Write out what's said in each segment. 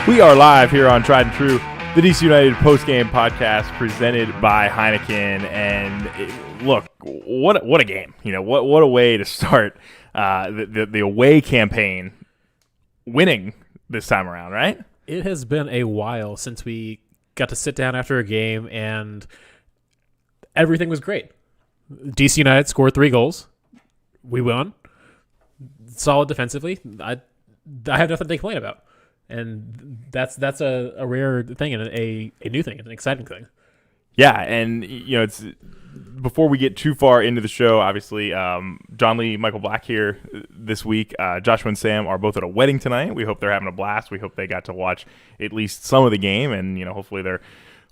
We are live here on Tried and True, the DC United Postgame podcast presented by Heineken. And look, what a game! You know, what a way to start the away campaign, winning this time around, right? It has been a while since we got to sit down after a game and everything was great. DC United scored 3 goals. We won. Solid defensively. I have nothing to complain about. And that's a rare thing and a new thing and an exciting thing. Yeah, and you know, it's before we get too far into the show, obviously, John Lee, Michael Black here this week. Joshua and Sam are both at a wedding tonight. We hope they're having a blast. We hope they got to watch at least some of the game, and you know, hopefully they're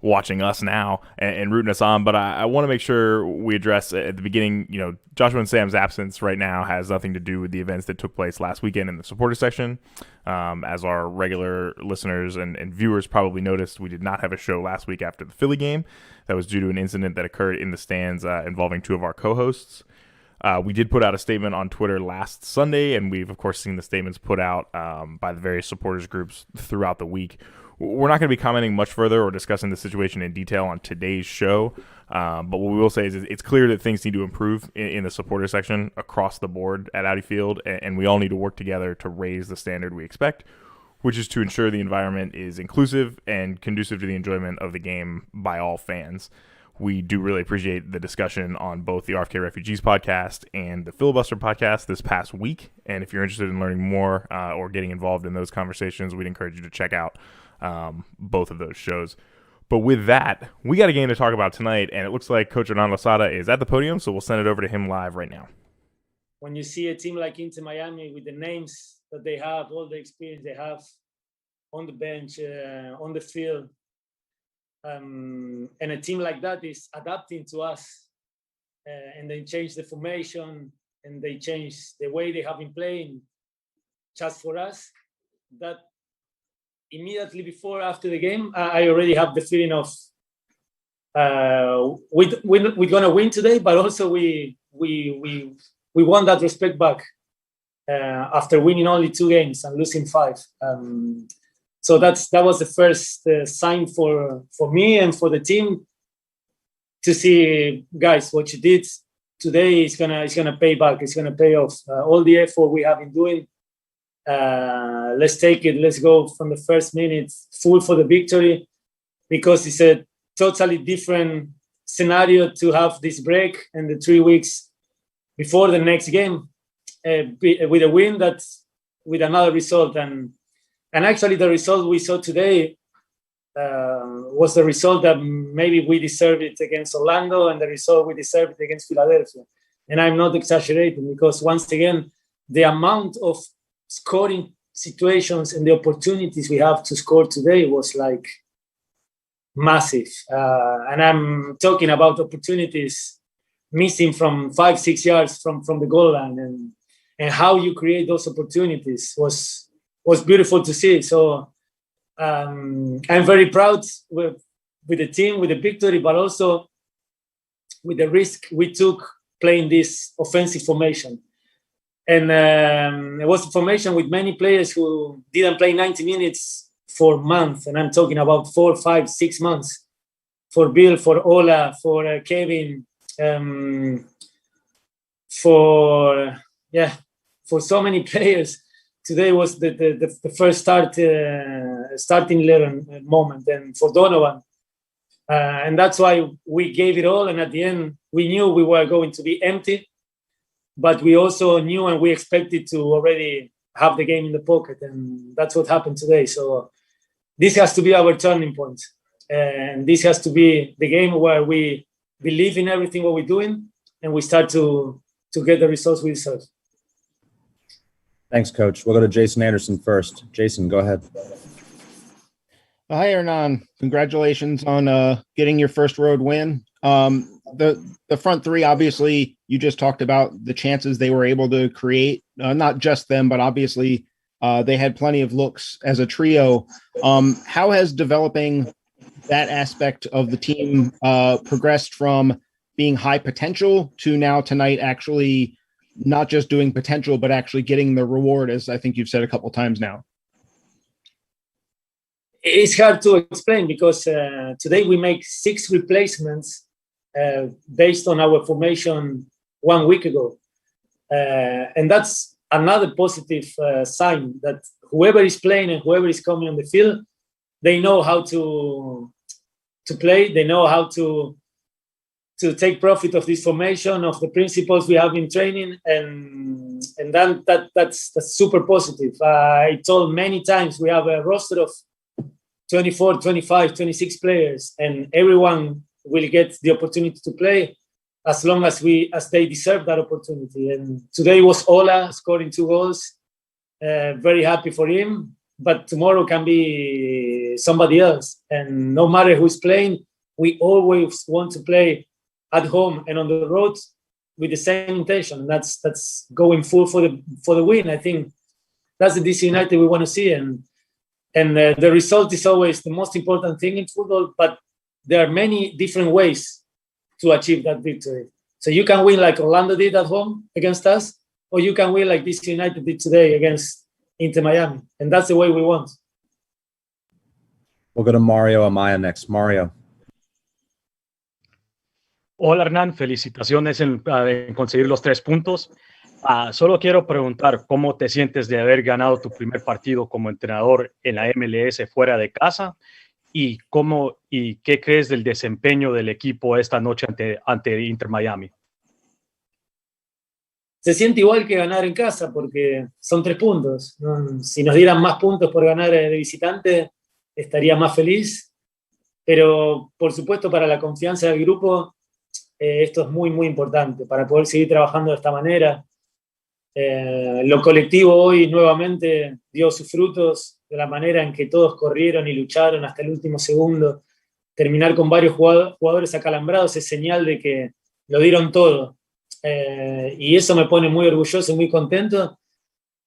watching us now and rooting us on. But I want to make sure we address at the beginning, you know, Joshua and Sam's absence right now has nothing to do with the events that took place last weekend in the supporter section. As our regular listeners and viewers probably noticed, we did not have a show last week after the Philly game. That was due to an incident that occurred in the stands involving 2 of our co-hosts. We did put out a statement on Twitter last Sunday, and we've, of course, seen the statements put out by the various supporters groups throughout the week. We're not going to be commenting much further or discussing the situation in detail on today's show, but what we will say is it's clear that things need to improve in the supporter section across the board at Audi Field, and we all need to work together to raise the standard we expect, which is to ensure the environment is inclusive and conducive to the enjoyment of the game by all fans. We do really appreciate the discussion on both the RFK Refugees podcast and the Filibuster podcast this past week, and if you're interested in learning more or getting involved in those conversations, we'd encourage you to check out both of those shows. But with that, we got a game to talk about tonight, and it looks like Coach Hernan Losada is at the podium, so we'll send it over to him live right now. When you see a team like Inter Miami with the names that they have, all the experience they have on the bench, on the field, and a team like that is adapting to us, and they change the formation and they change the way they have been playing just for us, that immediately before, after the game, I already have the feeling of we're gonna win today, but also we want that respect back after winning only 2 games and losing 5. So that was the first sign for me and for the team to see, guys, what you did today is gonna pay back. It's gonna pay off. All the effort we have been doing. Let's take it. Let's go from the first minute full for the victory, because it's a totally different scenario to have this break and the 3 weeks before the next game with a win, that's with another result. And actually the result we saw today was the result that maybe we deserved it against Orlando, and the result we deserved it against Philadelphia. And I'm not exaggerating, because once again, the amount of scoring situations and the opportunities we have to score today was like massive. And I'm talking about opportunities missing from 5-6 yards from the goal line, and how you create those opportunities was beautiful to see. So I'm very proud with the team, with the victory, but also with the risk we took playing this offensive formation. And it was a formation with many players who didn't play 90 minutes for months. And I'm talking about 4, 5, 6 months. For Bill, for Ola, for Kevin, for so many players. Today was the first starting 11 moment. And for Donovan. And that's why we gave it all. And at the end, we knew we were going to be empty. But we also knew and we expected to already have the game in the pocket. And that's what happened today. So this has to be our turning point. And this has to be the game where we believe in everything what we're doing and we start to get the results we deserve. Thanks, Coach. We'll go to Jason Anderson first. Jason, go ahead. Hi, Hernan. Congratulations on getting your first road win. The front 3, obviously, you just talked about the chances they were able to create. Not just them, but obviously they had plenty of looks as a trio. How has developing that aspect of the team progressed from being high potential to now tonight actually not just doing potential, but actually getting the reward, as I think you've said a couple times now? it's hard to explain because today we make 6 replacements based on our formation 1 week ago. And that's another positive sign that whoever is playing and whoever is coming on the field, they know how to play. They know how to take profit of this formation, of the principles we have in training, and that's super positive. I told many times we have a roster of 24, 25, 26 players, and everyone will get the opportunity to play as long as they deserve that opportunity. And today was Ola scoring 2 goals. Very happy for him, but tomorrow can be somebody else. And no matter who's playing, we always want to play at home and on the road with the same intention. That's going full for the win. I think that's the DC United we want to see, and the result is always the most important thing in football. But there are many different ways to achieve that victory. So you can win like Orlando did at home against us, or you can win like DC United did today against Inter Miami, and that's the way we want. We'll go to Mario Amaya next. Mario. Hola Hernán, felicitaciones en conseguir los 3 puntos. Solo quiero preguntar cómo te sientes de haber ganado tu primer partido como entrenador en la MLS fuera de casa y qué crees del desempeño del equipo esta noche ante Inter Miami. Se siente igual que ganar en casa porque son 3 puntos. ¿No? Si nos dieran más puntos por ganar de visitante, estaría más feliz. Pero, por supuesto, para la confianza del grupo, esto es muy, muy importante para poder seguir trabajando de esta manera. Lo colectivo hoy nuevamente dio sus frutos de la manera en que todos corrieron y lucharon hasta el último segundo. Terminar con varios jugadores acalambrados es señal de que lo dieron todo. Y eso me pone muy orgulloso y muy contento.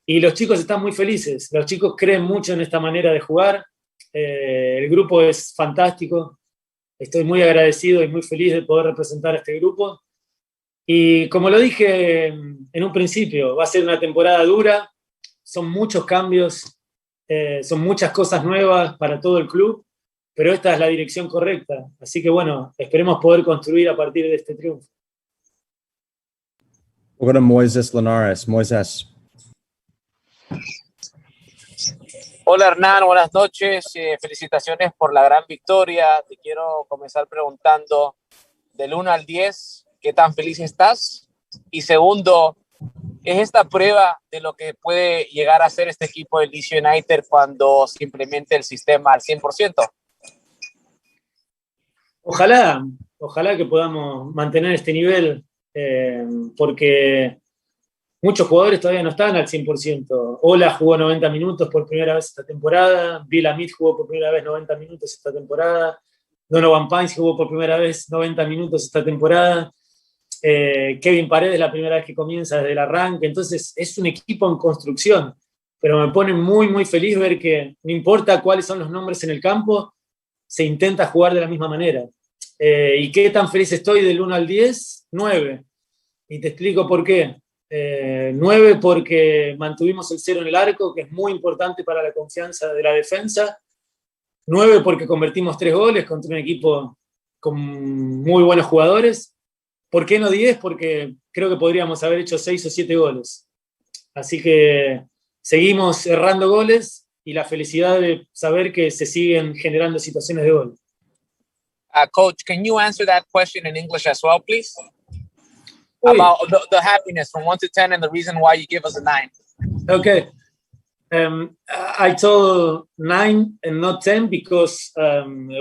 Y los chicos están muy felices. Los chicos creen mucho en esta manera de jugar. El grupo es fantástico. Estoy muy agradecido y muy feliz de poder representar a este grupo. Y como lo dije en un principio, va a ser una temporada dura, son muchos cambios, son muchas cosas nuevas para todo el club, pero esta es la dirección correcta. Así que bueno, esperemos poder construir a partir de este triunfo. We'll go to Moises Linares. Moises. Hola Hernán, buenas noches, felicitaciones por la gran victoria. Te quiero comenzar preguntando del 1 al 10, ¿qué tan feliz estás? Y segundo, ¿es esta prueba de lo que puede llegar a ser este equipo del DC United cuando se implemente el sistema al 100%? Ojalá que podamos mantener este nivel, porque muchos jugadores todavía no están al 100%. Ola jugó 90 minutos por primera vez esta temporada. Hameed jugó por primera vez 90 minutos esta temporada. Donovan Pines jugó por primera vez 90 minutos esta temporada. Kevin Paredes la primera vez que comienza desde el arranque. Entonces es un equipo en construcción. Pero me pone muy, muy feliz ver que no importa cuáles son los nombres en el campo, se intenta jugar de la misma manera. ¿Y qué tan feliz estoy del 1 al 10? 9. Y te explico por qué. 9 porque mantuvimos el 0 en el arco, que es muy importante para la confianza de la defensa. 9 porque convertimos 3 goles contra un equipo con muy buenos jugadores. ¿Por qué no 10? Porque creo que podríamos haber hecho 6 o 7 goles. Así que seguimos errando goles y la felicidad de saber que se siguen generando situaciones de gol. Coach, can you answer that question in English as well, please? About the happiness from 1 to 10 and the reason why you give us a 9. Okay. I told 9 and not 10 because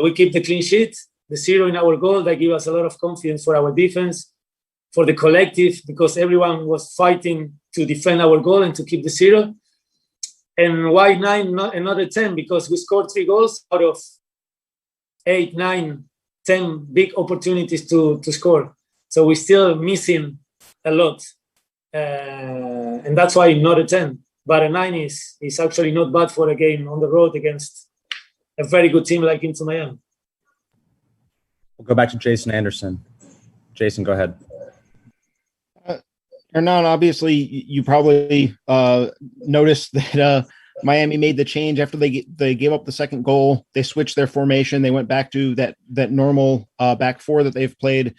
we keep the clean sheet, the 0 in our goal. That gives us a lot of confidence for our defense, for the collective, because everyone was fighting to defend our goal and to keep the 0. And why 9 and not a 10? Because we scored 3 goals out of 8, 9, 10 big opportunities to score. So we're still missing a lot. And that's why not a 10. But a 9 is actually not bad for a game on the road against a very good team like Inter Miami. We'll go back to Jason Anderson. Jason, go ahead. Hernan, obviously, you probably noticed that Miami made the change after they gave up the second goal. They switched their formation. They went back to that normal back four that they've played.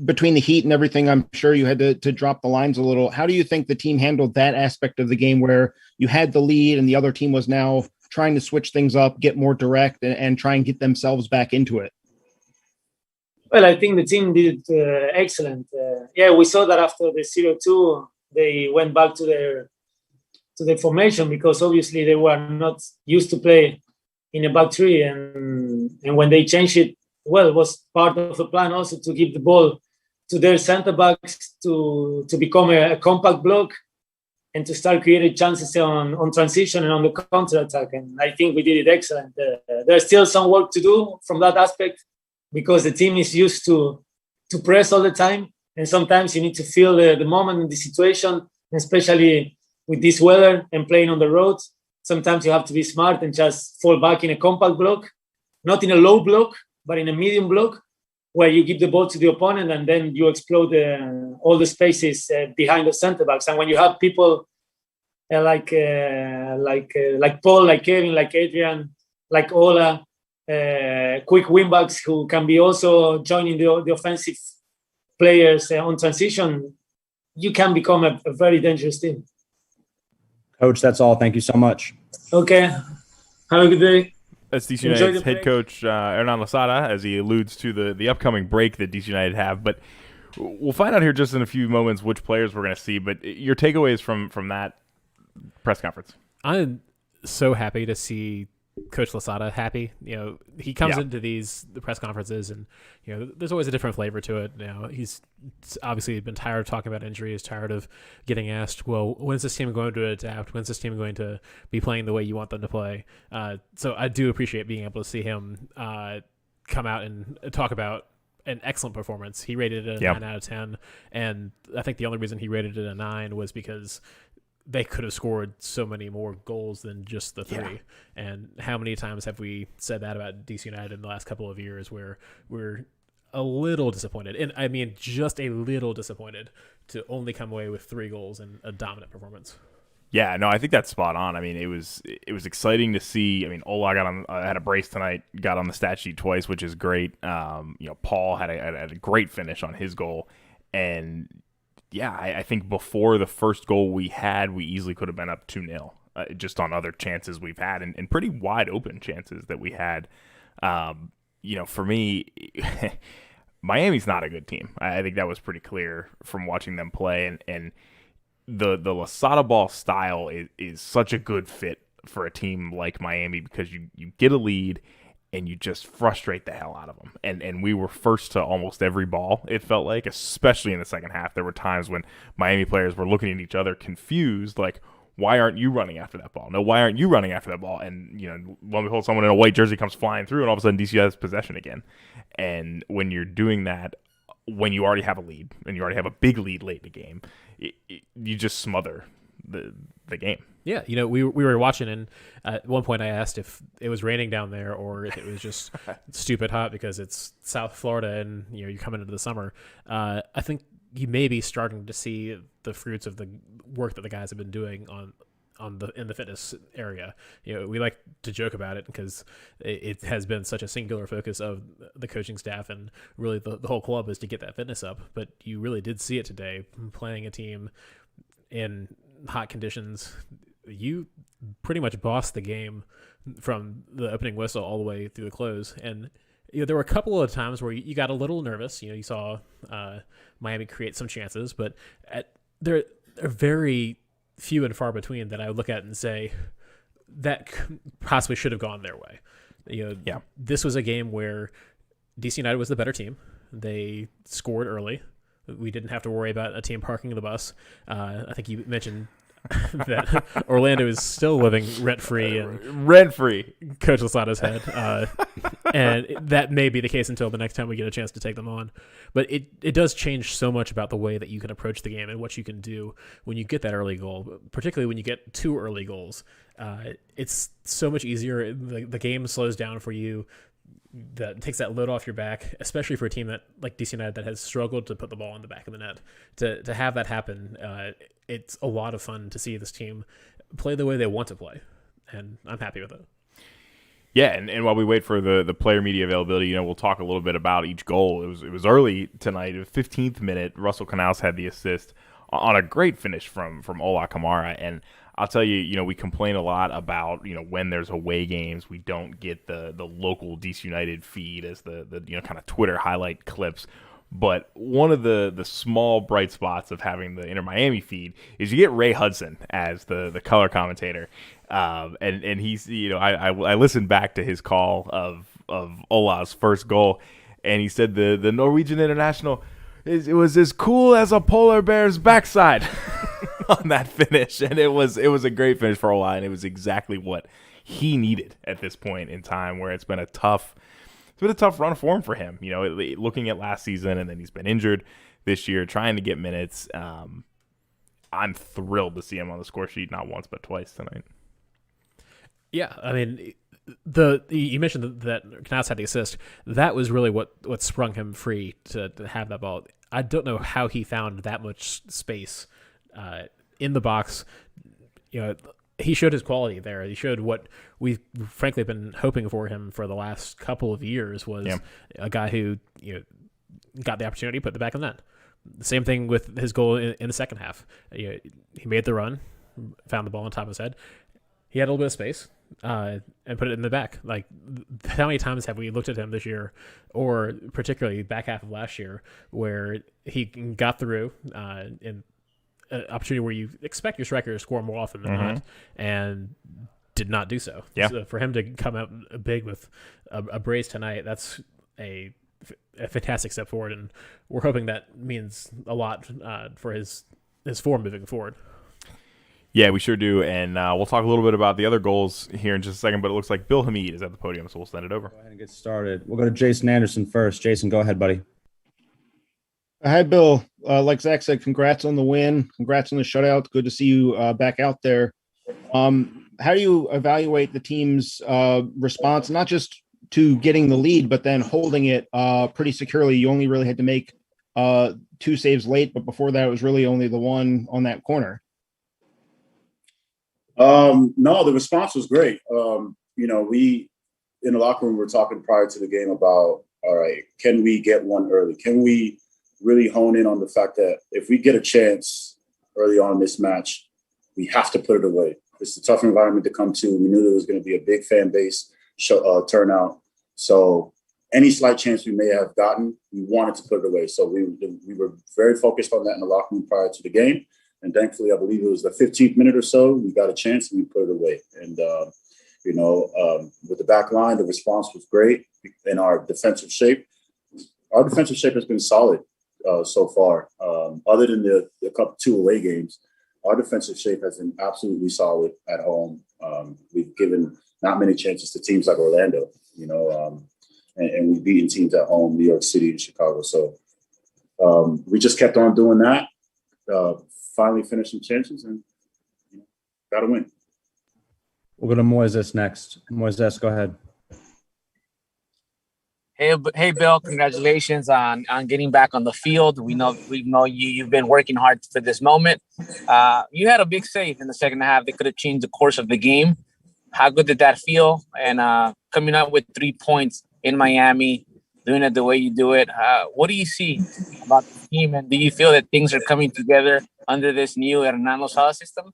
Between the heat and everything, I'm sure you had to drop the lines a little. How do you think the team handled that aspect of the game where you had the lead and the other team was now trying to switch things up, get more direct, and try and get themselves back into it? Well, I think the team did excellent. We saw that after the 0-2, they went back to their formation because obviously they were not used to play in a back three, and when they changed it, well, it was part of the plan also to give the ball to their center backs to become a compact block and to start creating chances on transition and on the counter attack. And I think we did it excellent. There's still some work to do from that aspect because the team is used to press all the time, and sometimes you need to feel the moment and the situation, especially with this weather and playing on the road. Sometimes you have to be smart and just fall back in a compact block, not in a low block, but in a medium block, where you give the ball to the opponent and then you explode all the spaces behind the center backs. And when you have people like Paul, like Kevin, like Adrian, like Ola, quick wingbacks who can be also joining the offensive players on transition, you can become a very dangerous team. Coach, that's all. Thank you so much. Okay. Have a good day. That's DC United's head coach, Hernan Losada, as he alludes to the upcoming break that DC United have. But we'll find out here just in a few moments which players we're going to see. But your takeaways from that press conference. I'm so happy to see Coach Losada happy. He comes into the press conferences, and there's always a different flavor to it. He's obviously been tired of talking about injuries, tired of getting asked, well, when's this team going to adapt? When's this team going to be playing the way you want them to play? So I do appreciate being able to see him come out and talk about an excellent performance. He rated it a 9 out of 10, and I think the only reason he rated it a 9 was because they could have scored so many more goals than just the 3. Yeah. And how many times have we said that about DC United in the last couple of years, where we're a little disappointed, and I mean just a little disappointed, to only come away with 3 goals and a dominant performance. Yeah, no, I think that's spot on. I mean, it was exciting to see. I mean, Ola had a brace tonight, got on the stat sheet twice, which is great. Paul had a great finish on his goal, and yeah, I think before the first goal we easily could have been up 2-0, just on other chances we've had, and pretty wide open chances that we had. For me, Miami's not a good team. I think that was pretty clear from watching them play, and the Losada ball style is such a good fit for a team like Miami, because you get a lead and you just frustrate the hell out of them. And we were first to almost every ball, it felt like, especially in the second half. There were times when Miami players were looking at each other confused, like, why aren't you running after that ball? No, why aren't you running after that ball? And, lo and behold, someone in a white jersey comes flying through, and all of a sudden DC has possession again. And when you're doing that, when you already have a lead, and you already have a big lead late in the game, you just smother the game. Yeah, we were watching, and at one point I asked if it was raining down there or if it was just stupid hot because it's South Florida and you're coming into the summer. I think you may be starting to see the fruits of the work that the guys have been doing in the fitness area. We like to joke about it because it has been such a singular focus of the coaching staff and really the whole club is to get that fitness up. But you really did see it today, playing a team in hot conditions. You pretty much bossed the game from the opening whistle all the way through the close. And there were a couple of times where you got a little nervous. You saw Miami create some chances, but they're very few and far between that I would look at and say that possibly should have gone their way. This was a game where DC United was the better team. They scored early. We didn't have to worry about a team parking the bus. I think you mentioned that Orlando is still living rent-free Coach Losada's head. And that may be the case until the next time we get a chance to take them on. But it does change so much about the way that you can approach the game and what you can do when you get that early goal, particularly when you get 2 early goals. It's so much easier. The game slows down for you. That takes that load off your back, especially for a team that like DC United that has struggled to put the ball in the back of the net. To have that happen, it's a lot of fun to see this team play the way they want to play, and I'm happy with it. Yeah, and while we wait for the player media availability, we'll talk a little bit about each goal. It was early tonight, the 15th minute. Russell Canals had the assist on a great finish from Ola Kamara, and I'll tell you, we complain a lot about when there's away games, we don't get the local DC United feed as the kind of Twitter highlight clips. But one of the small bright spots of having the Inter Miami feed is you get Ray Hudson as the color commentator, and he's I listened back to his call of Ola's first goal, and he said the Norwegian international it was as cool as a polar bear's backside on that finish, and it was a great finish for Ola, and it was exactly what he needed at this point in time where it's been a tough run of form for him, looking at last season, and then he's been injured this year, trying to get minutes. I'm thrilled to see him on the score sheet not once but twice tonight. Yeah, I mean, you mentioned that Canals had the assist. That was really what sprung him free to have that ball. I don't know how he found that much space in the box. He showed his quality there. He showed what we've frankly been hoping for him for the last couple of years was a guy who got the opportunity, put the back of the net. The same thing with his goal in the second half. He made the run, found the ball on top of his head. He had a little bit of space and put it in the back. Like, how many times have we looked at him this year, or particularly back half of last year, where he got through in an opportunity where you expect your striker to score more often than not, and did not do so. Yeah. So for him to come out big with a brace tonight, that's a fantastic step forward, and we're hoping that means a lot for his form moving forward. Yeah, we sure do, and we'll talk a little bit about the other goals here in just a second, but it looks like Bill Hameed is at the podium, so we'll send it over. Go ahead and get started. We'll go to Jason Anderson first. Jason, go ahead, buddy. Hi, Bill. Like Zach said, congrats on the win. Congrats on the shutout. Good to see you back out there. How do you evaluate the team's response, not just to getting the lead, but then holding it pretty securely? You only really had to make 2 saves late, but before that, it was really only the one on that corner. No, the response was great. We in the locker room were talking prior to the game about, all right, can we get one early? Can we really hone in on the fact that if we get a chance early on in this match, we have to put it away. It's a tough environment to come to. We knew there was going to be a big fan base turnout. So any slight chance we may have gotten, we wanted to put it away. So we were very focused on that in the locker room prior to the game. And thankfully, I believe it was the 15th minute or so, we got a chance and we put it away. And, with the back line, the response was great. In our defensive shape has been solid so far. Other than the couple 2 away games, our defensive shape has been absolutely solid at home. We've given not many chances to teams like Orlando, and we've beaten teams at home, New York City and Chicago. So we just kept on doing that. Finally finished some chances and got to win. We'll go to Moises next. Moises, go ahead. Hey, Bill! Congratulations on getting back on the field. We know you've been working hard for this moment. You had a big save in the second half that could have changed the course of the game. How good did that feel? And coming up with 3 points in Miami, doing it the way you do it. What do you see about the team, and do you feel that things are coming together under this new Hernan Losada system?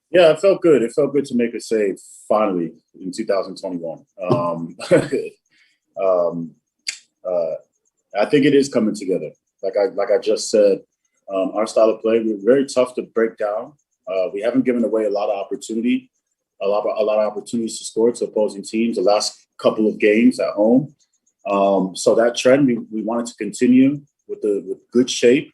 Yeah, it felt good. It felt good to make a save finally in 2021. I think it is coming together. Like I just said, our style of play, we're very tough to break down. We haven't given away a lot of opportunities to score to opposing teams the last couple of games at home. So that trend we wanted to continue with good shape,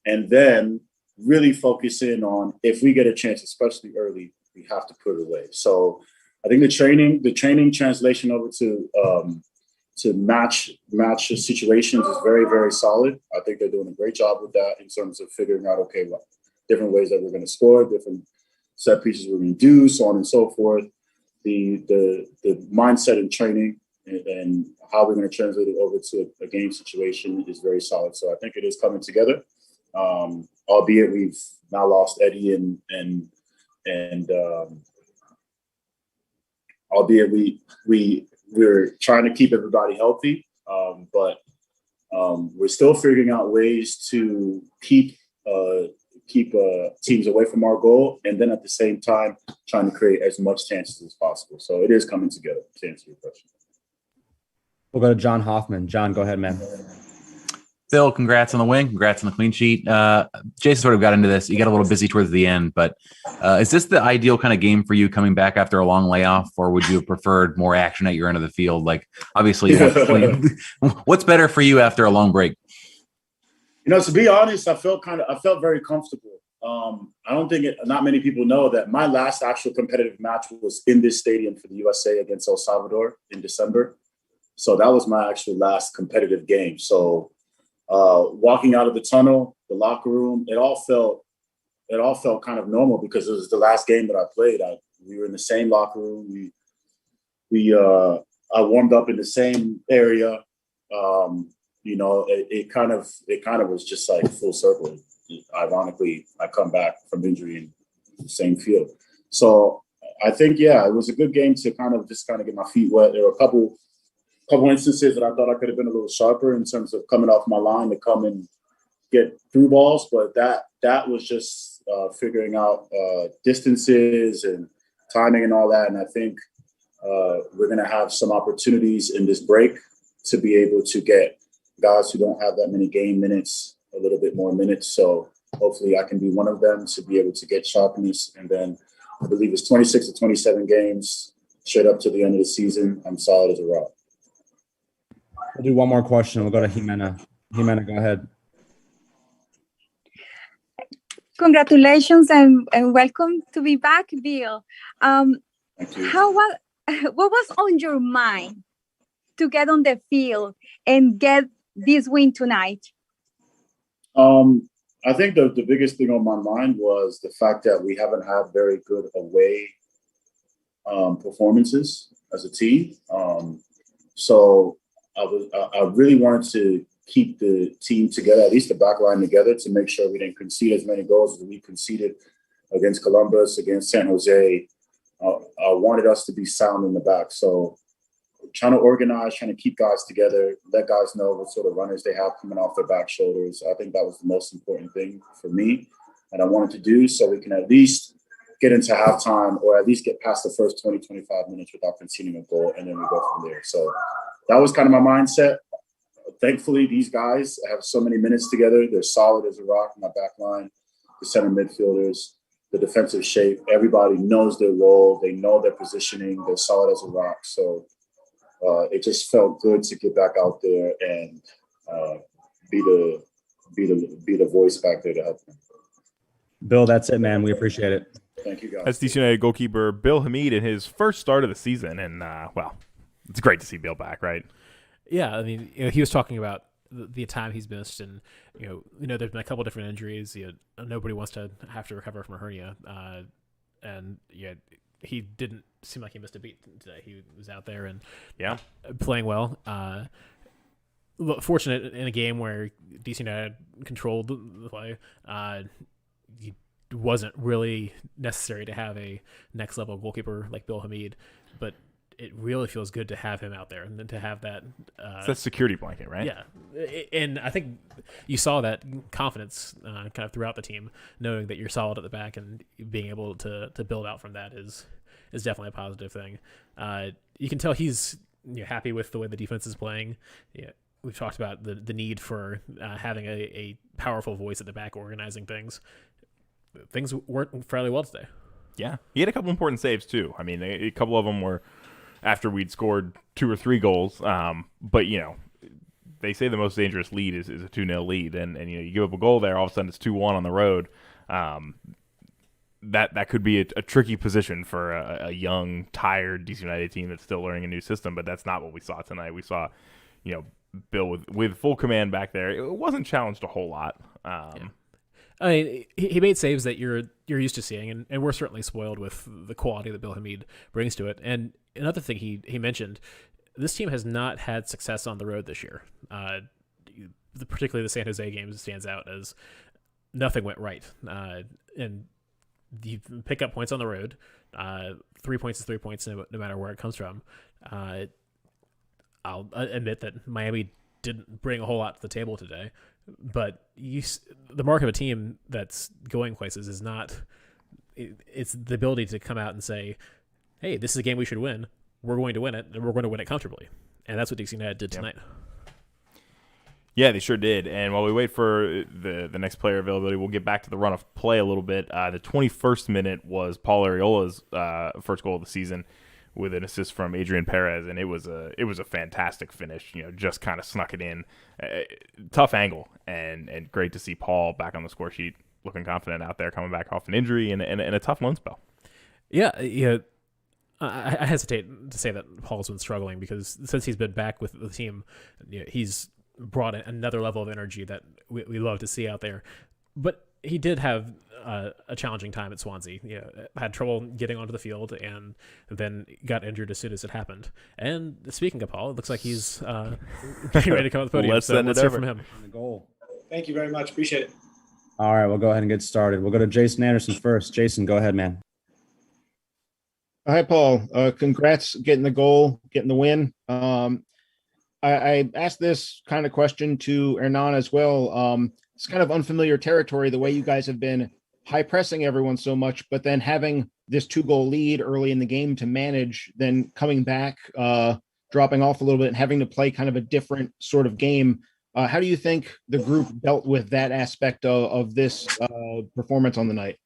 and then really focus in on, if we get a chance, especially early, we have to put it away. So I think the training translation over to match situations is very, very solid. I think they're doing a great job with that in terms of figuring out, okay, what different ways that we're going to score, different set pieces we're going to do, so on and so forth. The mindset and training and how we're going to translate it over to a game situation is very solid. So I think it is coming together. Albeit we've now lost Eddie and and albeit we're trying to keep everybody healthy, but we're still figuring out ways to keep teams away from our goal, and then at the same time trying to create as much chances as possible. So it is coming together, to answer your question. We'll go to John Hoffman. John, go ahead, man. Phil, congrats on the win. Congrats on the clean sheet. Jason sort of got into this. You got a little busy towards the end, but is this the ideal kind of game for you coming back after a long layoff, or would you have preferred more action at your end of the field? Like, obviously, what's better for you after a long break? To be honest, I felt very comfortable. I don't think not many people know that my last actual competitive match was in this stadium for the USA against El Salvador in December. So that was my actual last competitive game. So walking out of the tunnel, the locker room, it all felt kind of normal because it was the last game that I played. We were in the same locker room. I warmed up in the same area. It kind of was just like full circle. Ironically, I come back from injury in the same field. So I think, it was a good game to kind of get my feet wet. There were a couple instances that I thought I could have been a little sharper in terms of coming off my line to come and get through balls, but that was just figuring out distances and timing and all that. And I think we're going to have some opportunities in this break to be able to get guys who don't have that many game minutes a little bit more minutes. So hopefully I can be one of them to be able to get sharpness. And then I believe it's 26 to 27 games straight up to the end of the season. I'm solid as a rock. We'll do one more question. We'll go to Jimena. Jimena, go ahead. Congratulations and welcome to be back, Bill. Thank you. What was on your mind to get on the field and get this win tonight? I think the biggest thing on my mind was the fact that we haven't had very good away performances as a team. So I really wanted to keep the team together, at least the back line together, to make sure we didn't concede as many goals as we conceded against Columbus, against San Jose. I wanted us to be sound in the back. So trying to organize, trying to keep guys together, let guys know what sort of runners they have coming off their back shoulders. I think that was the most important thing for me, and I wanted to do so we can at least get into halftime or at least get past the first 20, 25 minutes without conceding a goal, and then we go from there. So that was kind of my mindset. Thankfully, these guys have so many minutes together. They're solid as a rock in my back line, the center midfielders, the defensive shape. Everybody knows their role. They know their positioning. They're solid as a rock. So it just felt good to get back out there and be the voice back there to help them. Bill, that's it, man. We appreciate it. Thank you, guys. That's DC United goalkeeper Bill Hameed in his first start of the season, and it's great to see Bill back, right? Yeah, I mean, he was talking about the time he's missed, and there's been a couple different injuries. Nobody wants to have to recover from a hernia, and he didn't seem like he missed a beat today. He was out there and playing well. Fortunate in a game where DC United controlled the play. It wasn't really necessary to have a next level goalkeeper like Bill Hameed, but it really feels good to have him out there and then to have that. It's that security blanket, right? Yeah, and I think you saw that confidence kind of throughout the team, knowing that you're solid at the back and being able to build out from that is definitely a positive thing. You can tell he's happy with the way the defense is playing. Yeah, we've talked about the need for having a powerful voice at the back organizing things. Things worked fairly well today. Yeah, he had a couple important saves too. I mean, a couple of them were after we'd scored 2 or 3 goals. But they say the most dangerous lead is a 2-0 lead, and you give up a goal there, all of a sudden it's 2-1 on the road. That could be a tricky position for a young, tired DC United team that's still learning a new system. But that's not what we saw tonight. We saw, Bill with full command back there. It wasn't challenged a whole lot. I mean, he made saves that you're used to seeing, and we're certainly spoiled with the quality that Bill Hameed brings to it. And another thing he mentioned, this team has not had success on the road this year. Particularly the San Jose game stands out as nothing went right. And you pick up points on the road. 3 points is 3 points, no matter where it comes from. I'll admit that Miami didn't bring a whole lot to the table today, but the mark of a team that's going places is not. It's the ability to come out and say, "Hey, this is a game we should win. We're going to win it, and we're going to win it comfortably." And that's what DC United did tonight. Yeah, they sure did. And while we wait for the next player availability, we'll get back to the run of play a little bit. The 21st minute was Paul Areola's first goal of the season with an assist from Adrian Perez, and it was a fantastic finish. Just kind of snuck it in. Tough angle, and great to see Paul back on the score sheet, looking confident out there, coming back off an injury and a tough loan spell. Yeah, I hesitate to say that Paul's been struggling because since he's been back with the team, he's brought another level of energy that we love to see out there. But he did have a challenging time at Swansea. Had trouble getting onto the field and then got injured as soon as it happened. And speaking of Paul, it looks like he's getting ready to come on the podium. Let's hear from him. The goal. Thank you very much. Appreciate it. All right, we'll go ahead and get started. We'll go to Jason Anderson first. Jason, go ahead, man. Hi, Paul. Congrats getting the goal, getting the win. I asked this kind of question to Hernan as well. It's kind of unfamiliar territory, the way you guys have been high pressing everyone so much, but then having this 2-goal lead early in the game to manage, then coming back, dropping off a little bit and having to play kind of a different sort of game. How do you think the group dealt with that aspect of this performance on the night?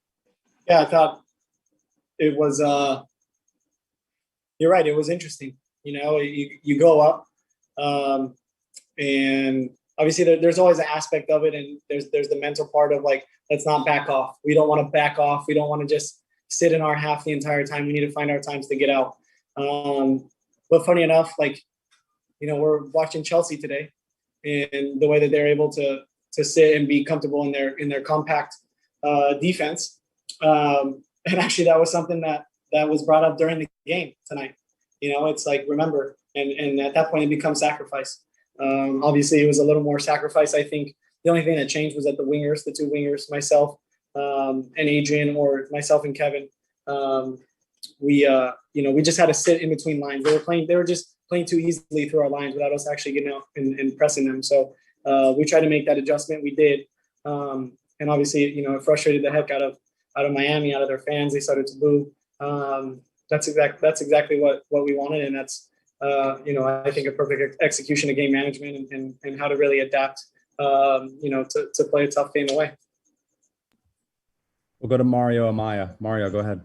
Yeah, I thought it was, you're right. It was interesting. You go up, and obviously there's always an aspect of it. And there's the mental part of like, let's not back off. We don't want to back off. We don't want to just sit in our half the entire time. We need to find our times to get out. But funny enough, we're watching Chelsea today and the way that they're able to sit and be comfortable in their compact defense. And actually that was something that was brought up during the game tonight. It's like, remember, and at that point it becomes sacrifice. Obviously it was a little more sacrifice. I think the only thing that changed was that the 2 wingers, myself and Adrian, or myself and Kevin, we just had to sit in between lines. They were just playing too easily through our lines without us actually getting out and pressing them. So we tried to make that adjustment. We did. And obviously, it frustrated the heck out of Miami, out of their fans. They started to boo. That's exactly what we wanted. And that's, I think a perfect execution of game management and how to really adapt, to play a tough game away. We'll go to Mario Amaya. Mario, go ahead.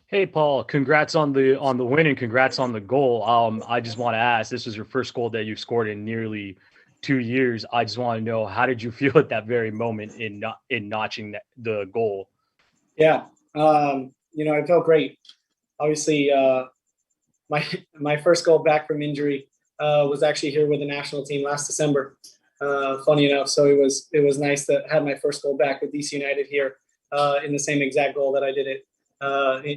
Hey, Paul, congrats on the win and congrats on the goal. I just want to ask, this was your first goal that you've scored in nearly 2 years. I just want to know, how did you feel at that very moment in notching the goal? Yeah, I felt great. Obviously, my first goal back from injury was actually here with the national team last December. Funny enough, so it was nice to have my first goal back with DC United here in the same exact goal that I did it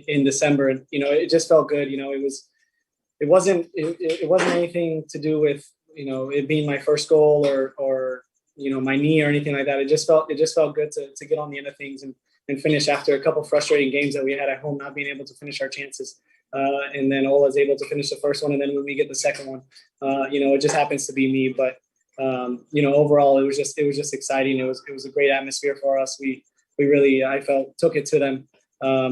in December, and it just felt good. It wasn't anything to do with it being my first goal or my knee or anything like that. It just felt good to get on the end of things and finish after a couple frustrating games that we had at home, not being able to finish our chances. And then Ola's able to finish the first one, and then when we get the second one, it just happens to be me. But overall, it was just exciting. It was a great atmosphere for us. We really, I felt, took it to them,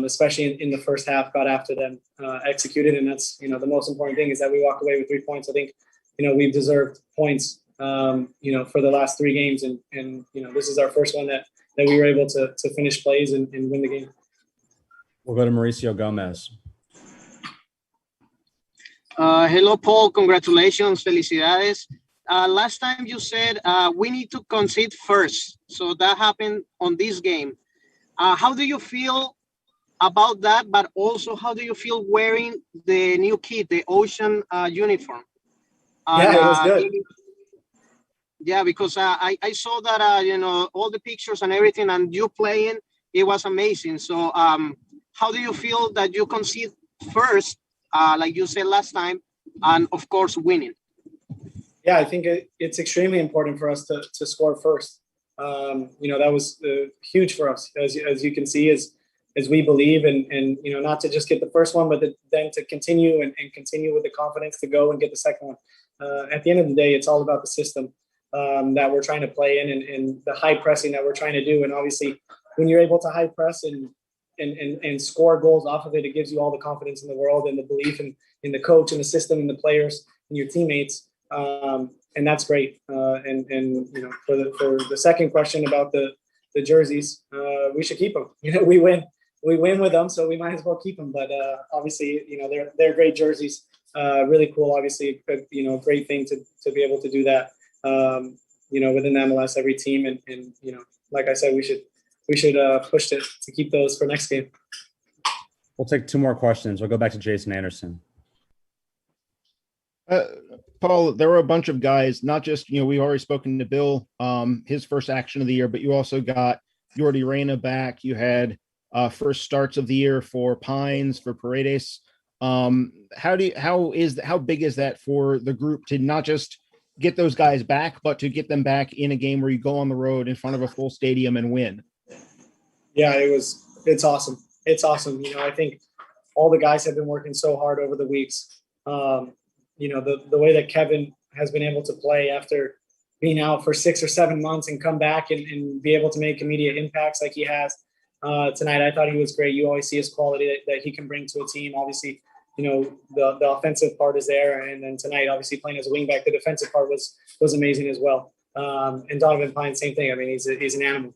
especially in the first half, got after them, executed, and that's the most important thing is that we walk away with 3 points. I think we've deserved points for the last 3 games, and this is our first one that we were able to finish plays and win the game. We'll go to Mauricio Gomez. Hello, Paul. Congratulations. Felicidades. Last time you said we need to concede first. So that happened on this game. How do you feel about that? But also, how do you feel wearing the new kit, the Ocean uniform? Yeah, it was good. Yeah, because I saw that, all the pictures and everything, and you playing, it was amazing. So how do you feel that you concede first, like you said last time, and of course winning? Yeah, I think it's extremely important for us to score first. That was huge for us, as you can see, as we believe, and not to just get the first one, but then to continue and continue with the confidence to go and get the second one. At the end of the day, it's all about the system that we're trying to play in, and the high pressing that we're trying to do. And obviously, when you're able to high press and score goals off of it, it gives you all the confidence in the world and the belief in the coach and the system and the players and your teammates. And that's great. And for the second question about the jerseys, we should keep them. We win with them, so we might as well keep them. But obviously, they're great jerseys. Really cool. Obviously, great thing to be able to do that. Within MLS, every team, and like I said, we should push to keep those for next game. We'll take 2 more questions. We'll go back to Jason Anderson. Paul, there were a bunch of guys, not just, we've already spoken to Bill, his first action of the year, but you also got Jordi Reyna back. You had first starts of the year for Pines, for Paredes. How big is that for the group to not just get those guys back, but to get them back in a game where you go on the road in front of a full stadium and win? Yeah, it's awesome. It's awesome. I think all the guys have been working so hard over the weeks. The way that Kevin has been able to play after being out for 6 or 7 months and come back and be able to make immediate impacts like he has tonight. I thought he was great. You always see his quality that he can bring to a team. Obviously, the offensive part is there. And then tonight, obviously playing as a wingback, the defensive part was amazing as well. And Donovan Pine, same thing. I mean, he's an animal.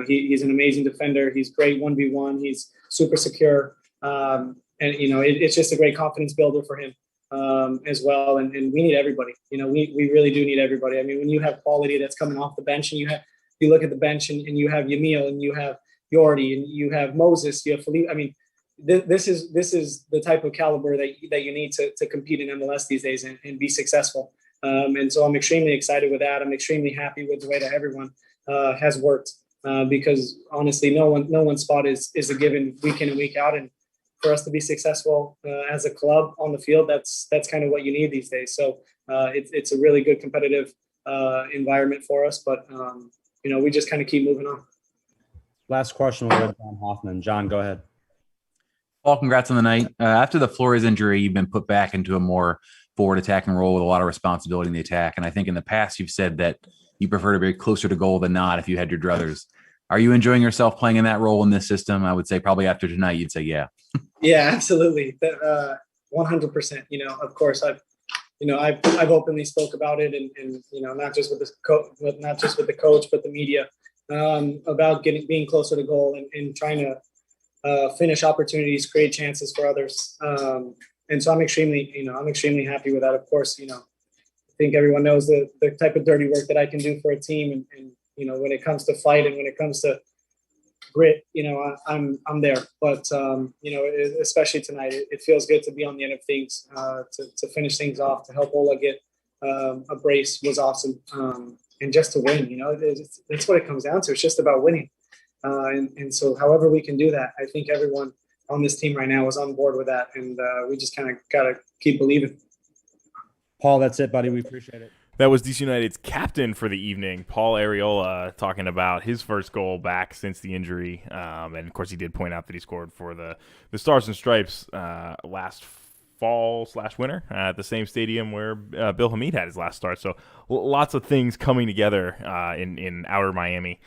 He's an amazing defender. He's great 1v1. He's super secure. It's just a great confidence builder for him as well. And we need everybody. We really do need everybody. I mean, when you have quality that's coming off the bench, and you look at the bench and you have Yamil and you have Jordi and you have Moses, you have Felipe. I mean, this is the type of caliber that you need to compete in MLS these days and be successful. And so I'm extremely excited with that. I'm extremely happy with the way that everyone has worked because honestly, no one's spot is a given week in and week out. And for us to be successful as a club on the field, that's kind of what you need these days. So it's a really good competitive environment for us, but we just kind of keep moving on. Last question will go to John Hoffman. John, go ahead. Paul, congrats on the night. After the Flores injury, you've been put back into a more forward attacking role with a lot of responsibility in the attack. And I think in the past you've said that you prefer to be closer to goal than not if you had your druthers. Are you enjoying yourself playing in that role in this system? I would say probably after tonight, you'd say, yeah. Yeah, absolutely. 100%. Of course, I've openly spoke about it and not just with the coach, but the media about being closer to goal and trying to finish opportunities, create chances for others. And so I'm extremely happy with that. Of course, I think everyone knows the type of dirty work that I can do for a team. And when it comes to fight and when it comes to grit, I'm there. But, especially tonight, it feels good to be on the end of things, to finish things off, to help Ola get a brace was awesome. And just to win, that's what it comes down to. It's just about winning. And so however we can do that, I think everyone on this team right now is on board with that. And we just kind of got to keep believing. Paul, that's it, buddy. We appreciate it. That was DC United's captain for the evening, Paul Areola, talking about his first goal back since the injury. And, of course, he did point out that he scored for the Stars and Stripes last fall/winter at the same stadium where Bill Hameed had his last start. So lots of things coming together in outer Miami,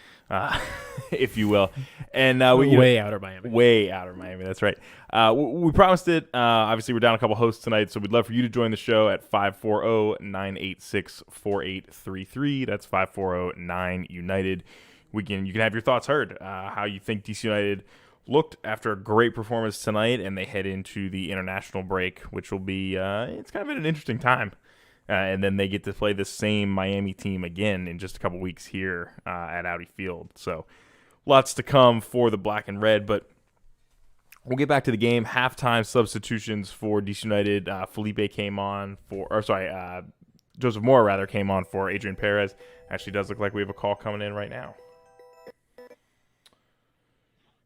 if you will. And way outer Miami. Way outer Miami, that's right. We promised it. Obviously, we're down a couple hosts tonight, so we'd love for you to join the show at 540-986-4833. That's 540-9-UNITED. You can have your thoughts heard, how you think DC United looked after a great performance tonight, and they head into the international break, which will be it's kind of an interesting time. And then they get to play the same Miami team again in just a couple weeks here at Audi Field. So lots to come for the black and red, but we'll get back to the game. Halftime substitutions for DC United. Felipe came on Joseph Moore came on for Adrian Perez. Actually does look like we have a call coming in right now.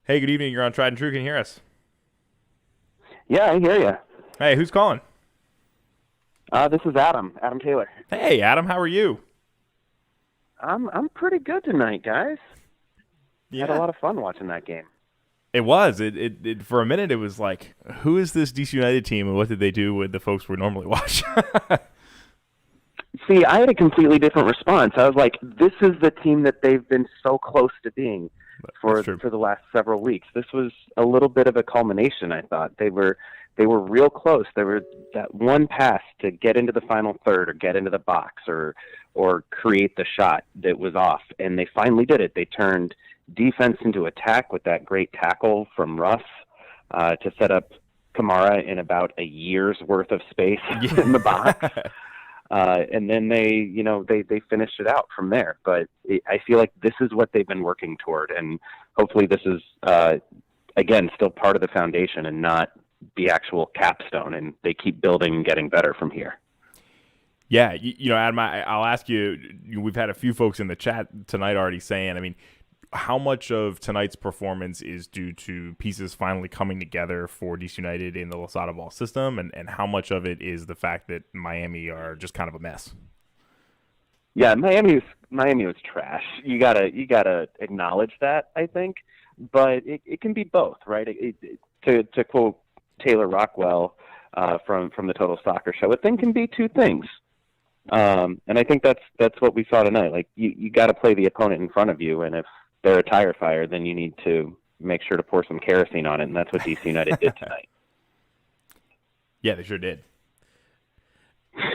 Hey, good evening. You're on Tried and True. Can you hear us? Yeah, I hear you. Hey, who's calling? This is Adam Taylor. Hey, Adam. How are you? I'm pretty good tonight, guys. Yeah. Had a lot of fun watching that game. It was. It for a minute it was like, who is this DC United team and what did they do with the folks we normally watch? See, I had a completely different response. I was like, this is the team that they've been so close to being for the last several weeks. This was a little bit of a culmination, I thought. They were real close. They were that one pass to get into the final third or get into the box or create the shot that was off, and they finally did it. They turned defense into attack with that great tackle from Russ to set up Kamara in about a year's worth of space in the box. And then they finished it out from there. But I feel like this is what they've been working toward, and hopefully this is again still part of the foundation and not the actual capstone. And they keep building and getting better from here. Yeah, Adam, I'll ask you. We've had a few folks in the chat tonight already saying, I mean, how much of tonight's performance is due to pieces finally coming together for DC United in the Losada ball system, and how much of it is the fact that Miami are just kind of a mess? Yeah, Miami was trash. You gotta acknowledge that, I think, but it can be both, right? To quote Taylor Rockwell from the Total Soccer Show, a thing can be two things. And I think that's what we saw tonight. Like you got to play the opponent in front of you, and if they're a tire fire, then you need to make sure to pour some kerosene on it, and that's what DC United did tonight. Yeah, they sure did.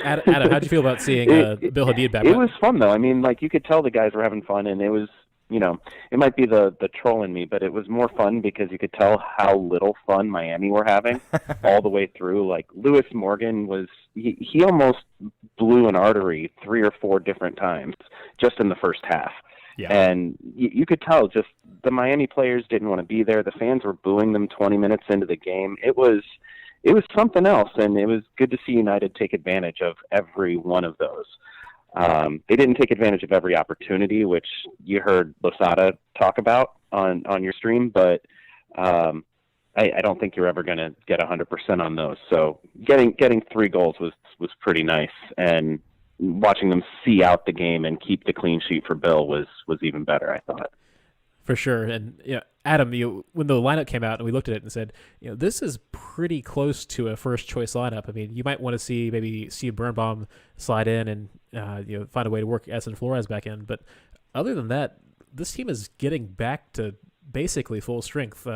Adam, how'd you feel about seeing Bill Hameed back? It was fun, though. I mean, like, you could tell the guys were having fun, and it was, it might be the troll in me, but it was more fun because you could tell how little fun Miami were having all the way through. Like, Lewis Morgan he almost blew an artery 3 or 4 different times just in the first half. Yeah. And you could tell just the Miami players didn't want to be there. The fans were booing them 20 minutes into the game. It was something else, and it was good to see United take advantage of every one of those. They didn't take advantage of every opportunity, which you heard Losada talk about on your stream, but I don't think you're ever going to get 100% on those. So getting 3 goals was pretty nice, and watching them see out the game and keep the clean sheet for Bill was even better, I thought. For sure. And Adam, when the lineup came out and we looked at it and said, this is pretty close to a first choice lineup. I mean, you might want to see maybe Steve Birnbaum slide in and find a way to work Edson Flores back in. But other than that, this team is getting back to basically full strength.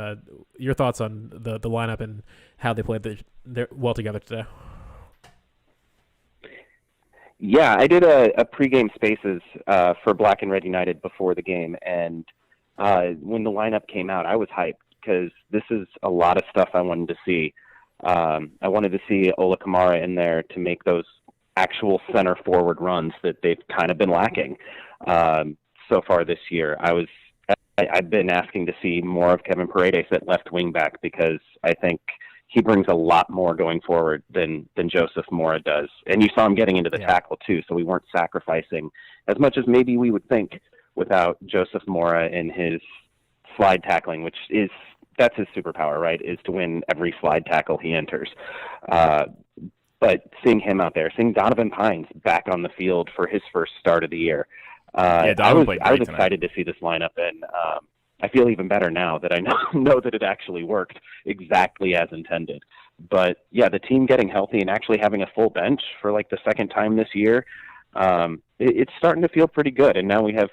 Your thoughts on the lineup and how they played well together today? Yeah, I did a pregame spaces for Black and Red United before the game, and when the lineup came out, I was hyped because this is a lot of stuff I wanted to see. I wanted to see Ola Kamara in there to make those actual center forward runs that they've kind of been lacking so far this year. I've been asking to see more of Kevin Paredes at left wing back because I think he brings a lot more going forward than Joseph Mora does. And you saw him getting into the tackle too, so we weren't sacrificing as much as maybe we would think without Joseph Mora and his slide tackling, that's his superpower, right, is to win every slide tackle he enters. But seeing him out there, seeing Donovan Pines back on the field for his first start of the year, I was excited to see this lineup, and I feel even better now that I know that it actually worked exactly as intended. But yeah, the team getting healthy and actually having a full bench for like the second time this year, it's starting to feel pretty good. And now we have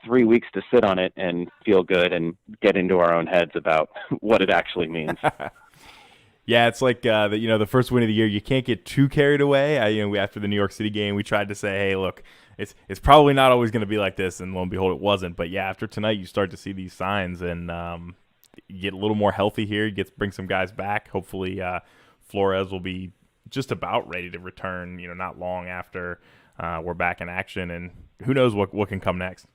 3 weeks to sit on it and feel good and get into our own heads about what it actually means. Yeah, it's like the first win of the year. You can't get too carried away. After the New York City game, we tried to say, hey, look, it's probably not always going to be like this, and lo and behold, it wasn't. But yeah, after tonight, you start to see these signs, and you get a little more healthy here. You bring some guys back. Hopefully, Flores will be just about ready to return. Not long after we're back in action, and who knows what can come next.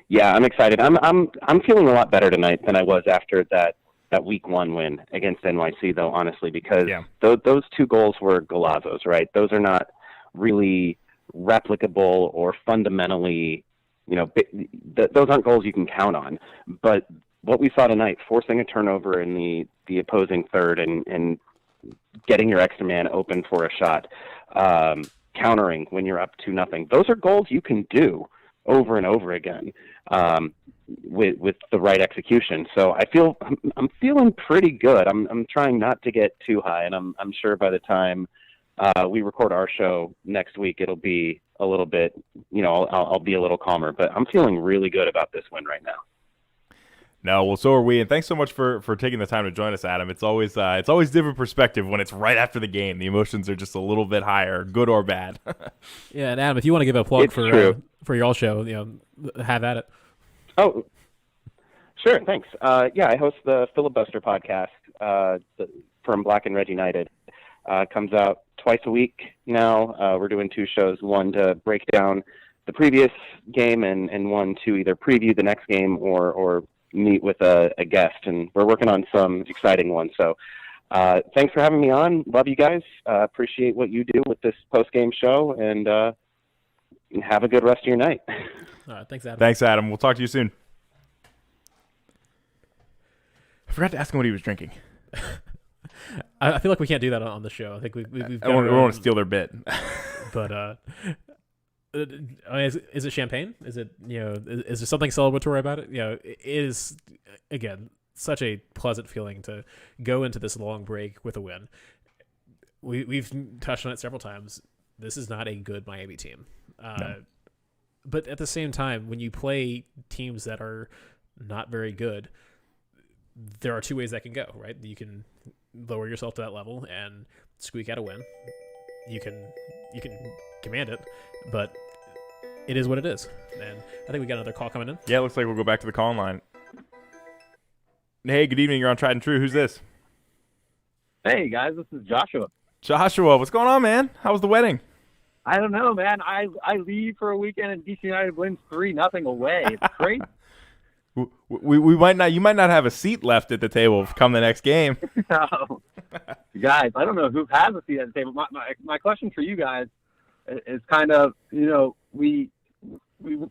Yeah, I'm excited. I'm feeling a lot better tonight than I was after that week 1 win against NYC, though, honestly, because those 2 goals were golazos, right? Those are not really replicable or fundamentally, those aren't goals you can count on. But what we saw tonight, forcing a turnover in the opposing third and getting your extra man open for a shot, countering when you're up 2-0. Those are goals you can do over and over again with the right execution. So I'm feeling pretty good. I'm trying not to get too high, and I'm sure by the time we record our show next week, it'll be a little bit, I'll be a little calmer. But I'm feeling really good about this win right now. No, well, so are we, and thanks so much for taking the time to join us, Adam. It's always different perspective when it's right after the game. The emotions are just a little bit higher, good or bad. Yeah, and Adam, if you want to give a plug for your show, have at it. Oh, sure, thanks. Yeah, I host the Filibuster podcast from Black and Red United. Comes out twice a week now. We're doing 2 shows, one to break down the previous game and one to either preview the next game or meet with a guest, and we're working on some exciting ones. So thanks for having me on. Love you guys. Appreciate what you do with this post-game show, and have a good rest of your night. All right, thanks, Adam. Thanks, Adam. We'll talk to you soon. I forgot to ask him what he was drinking. I feel like we can't do that on the show. I think we've we want to steal their bit. But is it champagne? Is it is there something celebratory about it? It is, again, such a pleasant feeling to go into this long break with a win. We've touched on it several times. This is not a good Miami team. No. But at the same time, when you play teams that are not very good, there are 2 ways that can go, right? You can lower yourself to that level and squeak out a win. You can command it, but it is what it is. And I think we got another call coming in. Yeah, it looks like we'll go back to the call line. Hey, good evening. You're on Tried and True. Who's this? Hey, guys. This is Joshua. Joshua, what's going on, man? How was the wedding? I don't know, man. I leave for a weekend and DC United wins 3-0 away. It's crazy. We might not. You might not have a seat left at the table come the next game. No. Guys, I don't know who has a seat at the table. My question for you guys is kind of, we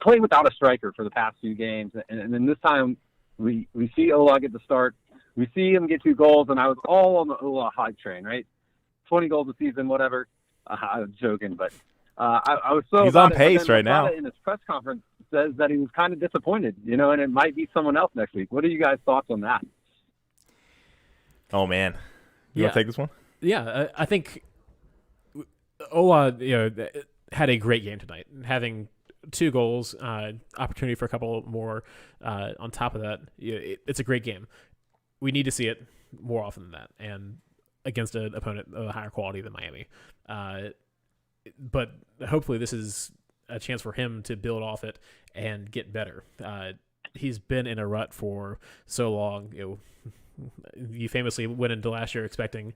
played without a striker for the past 2 games, and then this time we see Ola get the start. We see him get 2 goals, and I was all on the Ola hype train, right? 20 goals a season, whatever. I was joking, but I was so. He's on pace right now. In his press conference, says that he was kind of disappointed, and it might be someone else next week. What are you guys' thoughts on that? Oh man, you want to take this one? Yeah, I think Ola, had a great game tonight, having 2 goals, opportunity for a couple more. On top of that, it's a great game. We need to see it more often than that, and against an opponent of a higher quality than Miami. But hopefully this is a chance for him to build off it and get better. He's been in a rut for so long. You famously went into last year expecting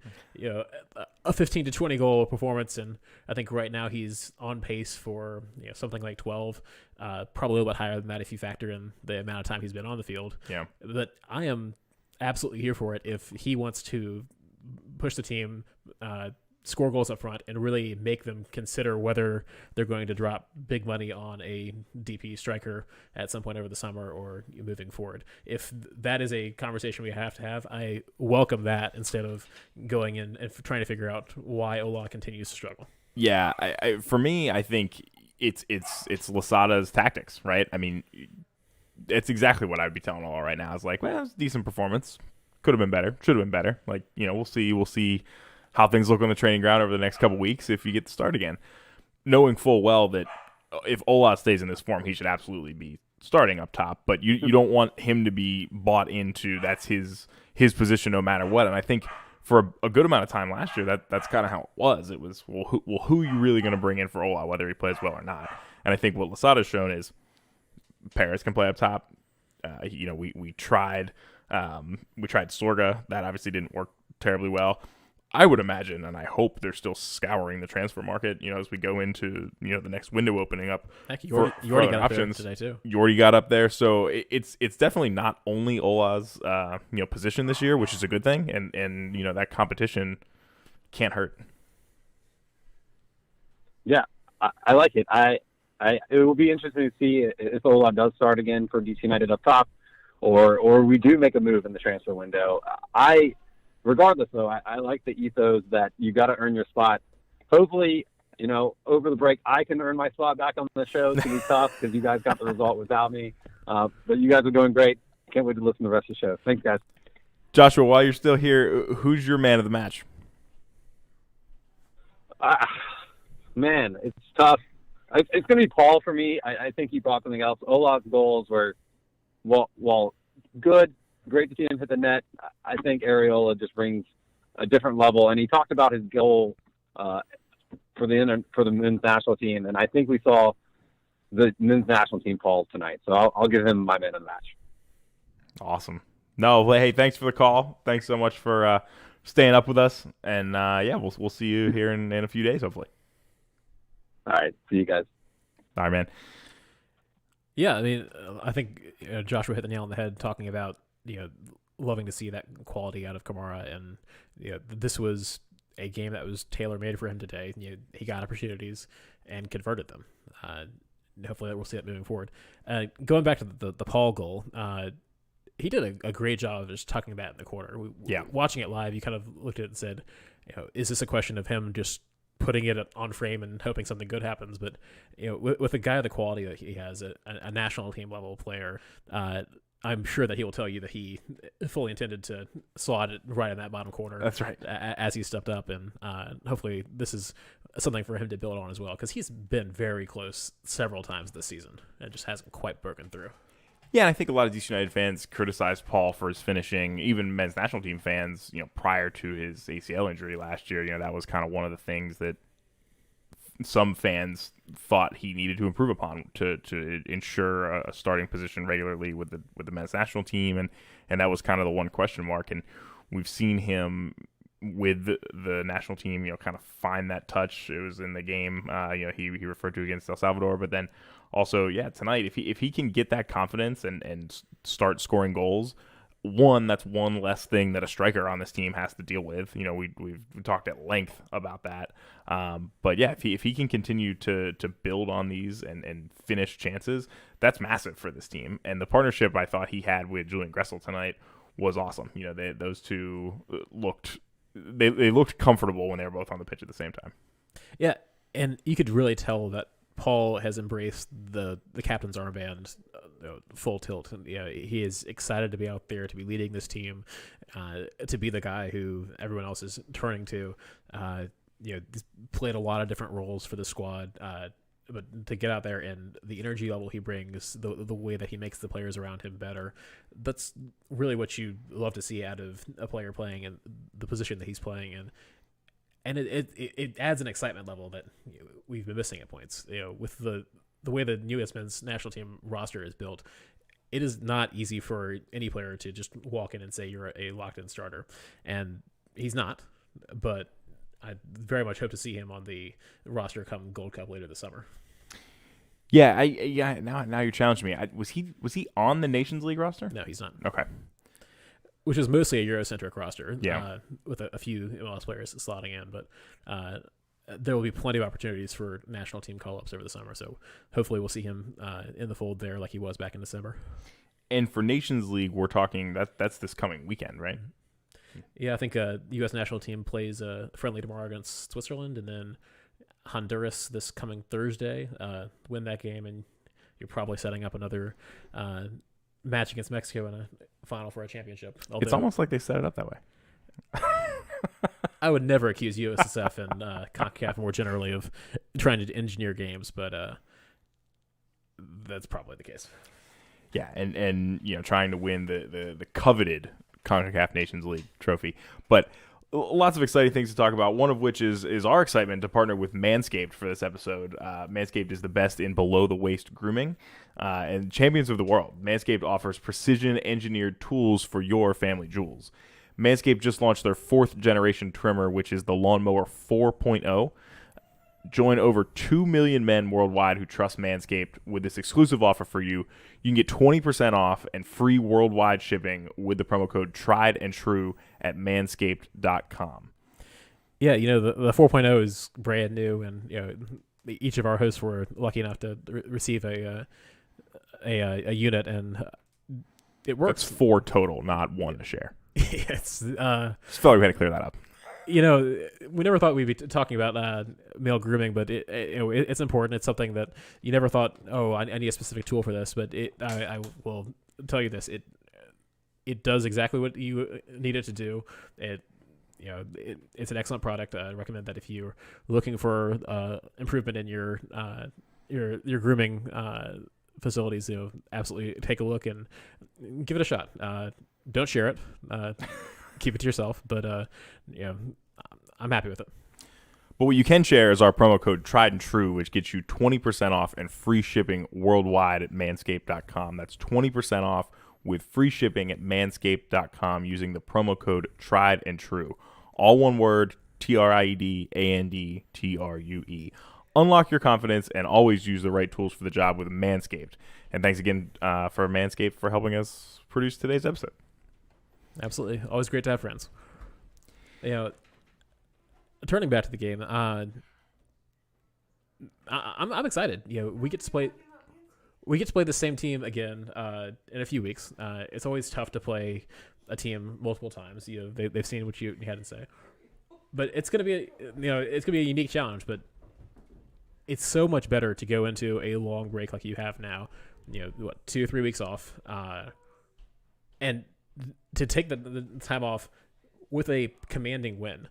a 15 to 20 goal performance, and I think right now he's on pace for something like 12, probably a little bit higher than that if you factor in the amount of time he's been on the field. Yeah. But I am absolutely here for it if he wants to push the team, score goals up front, and really make them consider whether they're going to drop big money on a DP striker at some point over the summer or moving forward. If that is a conversation we have to have, I welcome that instead of going in and trying to figure out why Ola continues to struggle. Yeah, for me, I think it's Losada's tactics, right? I mean, it's exactly what I'd be telling Ola right now. It's like, well, it's a decent performance. Could have been better. Should have been better. Like, we'll see how things look on the training ground over the next couple weeks if you get to start again. Knowing full well that if Ola stays in this form, he should absolutely be starting up top. But you don't want him to be bought into that's his position no matter what. And I think for a good amount of time last year, that's kind of how it was. It was, who are you really going to bring in for Ola, whether he plays well or not? And I think what Losada's shown is Paris can play up top. We tried Sorga. That obviously didn't work terribly well. I would imagine, and I hope they're still scouring the transfer market, as we go into, the next window opening up. Heck, you already got options up there today too. You already got up there, so it's definitely not only Ola's position this year, which is a good thing, and that competition can't hurt. Yeah, I like it. It will be interesting to see if Ola does start again for DC United up top, or we do make a move in the transfer window. Regardless, though, I like the ethos that you got to earn your spot. Hopefully, over the break, I can earn my spot back on the show. It's going to be tough because you guys got the result without me. But you guys are doing great. Can't wait to listen to the rest of the show. Thanks, guys. Joshua, while you're still here, who's your man of the match? Man, it's tough. It's going to be Paul for me. I think he brought something else. Olaf's goals were, well, good. Great to see him hit the net. I think Areola just brings a different level. And he talked about his goal for the men's national team. And I think we saw the men's national team Paul tonight. So I'll give him my man of the match. Awesome. No, hey, thanks for the call. Thanks so much for staying up with us. And, we'll see you here in a few days, hopefully. All right. See you guys. All right, man. Yeah, I mean, I think Joshua hit the nail on the head talking about, loving to see that quality out of Kamara. And, this was a game that was tailor-made for him today. He got opportunities and converted them. Hopefully we'll see that moving forward. Going back to the Paul goal, he did a great job of just tucking that in the corner. Watching it live, you kind of looked at it and said, is this a question of him just putting it on frame and hoping something good happens? But with a guy of the quality that he has, a national team level player, I'm sure that he will tell you that he fully intended to slot it right in that bottom corner. That's right. As he stepped up, and hopefully this is something for him to build on as well, because he's been very close several times this season and just hasn't quite broken through. Yeah, and I think a lot of DC United fans criticized Paul for his finishing. Even men's national team fans, prior to his ACL injury last year, that was kind of one of the things that some fans thought he needed to improve upon to ensure a starting position regularly with the men's national team, and that was kind of the one question mark. And we've seen him with the national team, kind of find that touch. It was in the game, he referred to against El Salvador, but then also, tonight, if he can get that confidence and start scoring goals, that's one less thing that a striker on this team has to deal with. We've talked at length about that. But if he can continue to build on these and finish chances, that's massive for this team. And the partnership I thought he had with Julian Gressel tonight was awesome. Those two looked comfortable when they were both on the pitch at the same time. Yeah, and you could really tell that Paul has embraced the captain's armband full tilt. He is excited to be out there, to be leading this team, to be the guy who everyone else is turning to. He's played a lot of different roles for the squad, but to get out there and the energy level he brings, the way that he makes the players around him better, that's really what you love to see out of a player playing in the position that he's playing in. And it adds an excitement level that we've been missing at points. With the way the U.S. men's national team roster is built, it is not easy for any player to just walk in and say you're a locked-in starter. And he's not, but I very much hope to see him on the roster come Gold Cup later this summer. Yeah, now you're challenging me. Was he on the Nations League roster? No, he's not. Okay. Which is mostly a Eurocentric roster, yeah, with a few MLS players slotting in. But there will be plenty of opportunities for national team call-ups over the summer. So hopefully we'll see him in the fold there like he was back in December. And for Nations League, we're talking that's this coming weekend, right? Yeah, I think U.S. national team plays friendly tomorrow against Switzerland, and then Honduras this coming Thursday. Win that game, and you're probably setting up another match against Mexico in a final for a championship. Although, it's almost like they set it up that way. I would never accuse USSF and CONCACAF more generally of trying to engineer games, but that's probably the case. Yeah, and trying to win the coveted CONCACAF Nations League trophy. But lots of exciting things to talk about, one of which is our excitement to partner with Manscaped for this episode. Manscaped is the best in below-the-waist grooming and champions of the world. Manscaped offers precision-engineered tools for your family jewels. Manscaped just launched their 4th-generation trimmer, which is the Lawnmower 4.0. Join over 2 million men worldwide who trust Manscaped with this exclusive offer for you. You can get 20% off and free worldwide shipping with the promo code TRIEDANDTRUE at manscaped.com. Yeah, the 4.0 is brand new, and each of our hosts were lucky enough to receive a unit, and it works. That's 4 total, not 1 to share. Yes. Just felt like we had to clear that up. we never thought we'd be talking about male grooming, but it's important. It's something that you never thought, I need a specific tool for this, but I will tell you this: it does exactly what you need it to do. It's an excellent product. I recommend that if you're looking for improvement in your grooming facilities, absolutely take a look and give it a shot. Don't share it. Keep it to yourself. But I'm happy with it. But what you can share is our promo code Tried and True, which gets you 20% off and free shipping worldwide at manscaped.com. That's 20% off with free shipping at manscaped.com using the promo code Tried and True. All one word, TRIEDANDTRUE. Unlock your confidence and always use the right tools for the job with Manscaped. And thanks again for Manscaped for helping us produce today's episode. Absolutely. Always great to have friends. Turning back to the game, I'm excited. We get to play the same team again in a few weeks. It's always tough to play a team multiple times. They've seen what you had to say, but it's gonna be a unique challenge. But it's so much better to go into a long break like you have now. 2 or 3 weeks off, and to take the time off with a commanding win.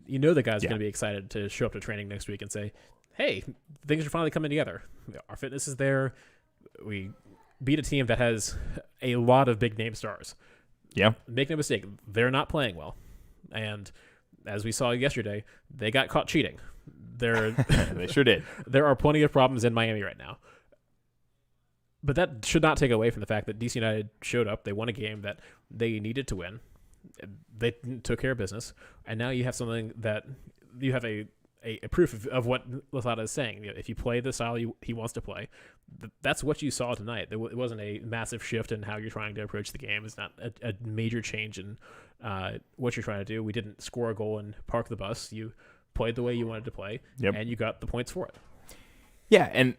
The guys are going to be excited to show up to training next week and say, hey, things are finally coming together. Our fitness is there. We beat a team that has a lot of big name stars. Yeah. Make no mistake, they're not playing well. And as we saw yesterday, they got caught cheating. They sure did. There are plenty of problems in Miami right now. But that should not take away from the fact that DC United showed up. They won a game that they needed to win. They took care of business. And now you have something that you have a proof of what Losada is saying. If you play the style he wants to play, that's what you saw tonight. It wasn't a massive shift in how you're trying to approach the game. It's not a major change in what you're trying to do. We didn't score a goal and park the bus. You played the way you wanted to play, and you got the points for it. Yeah, and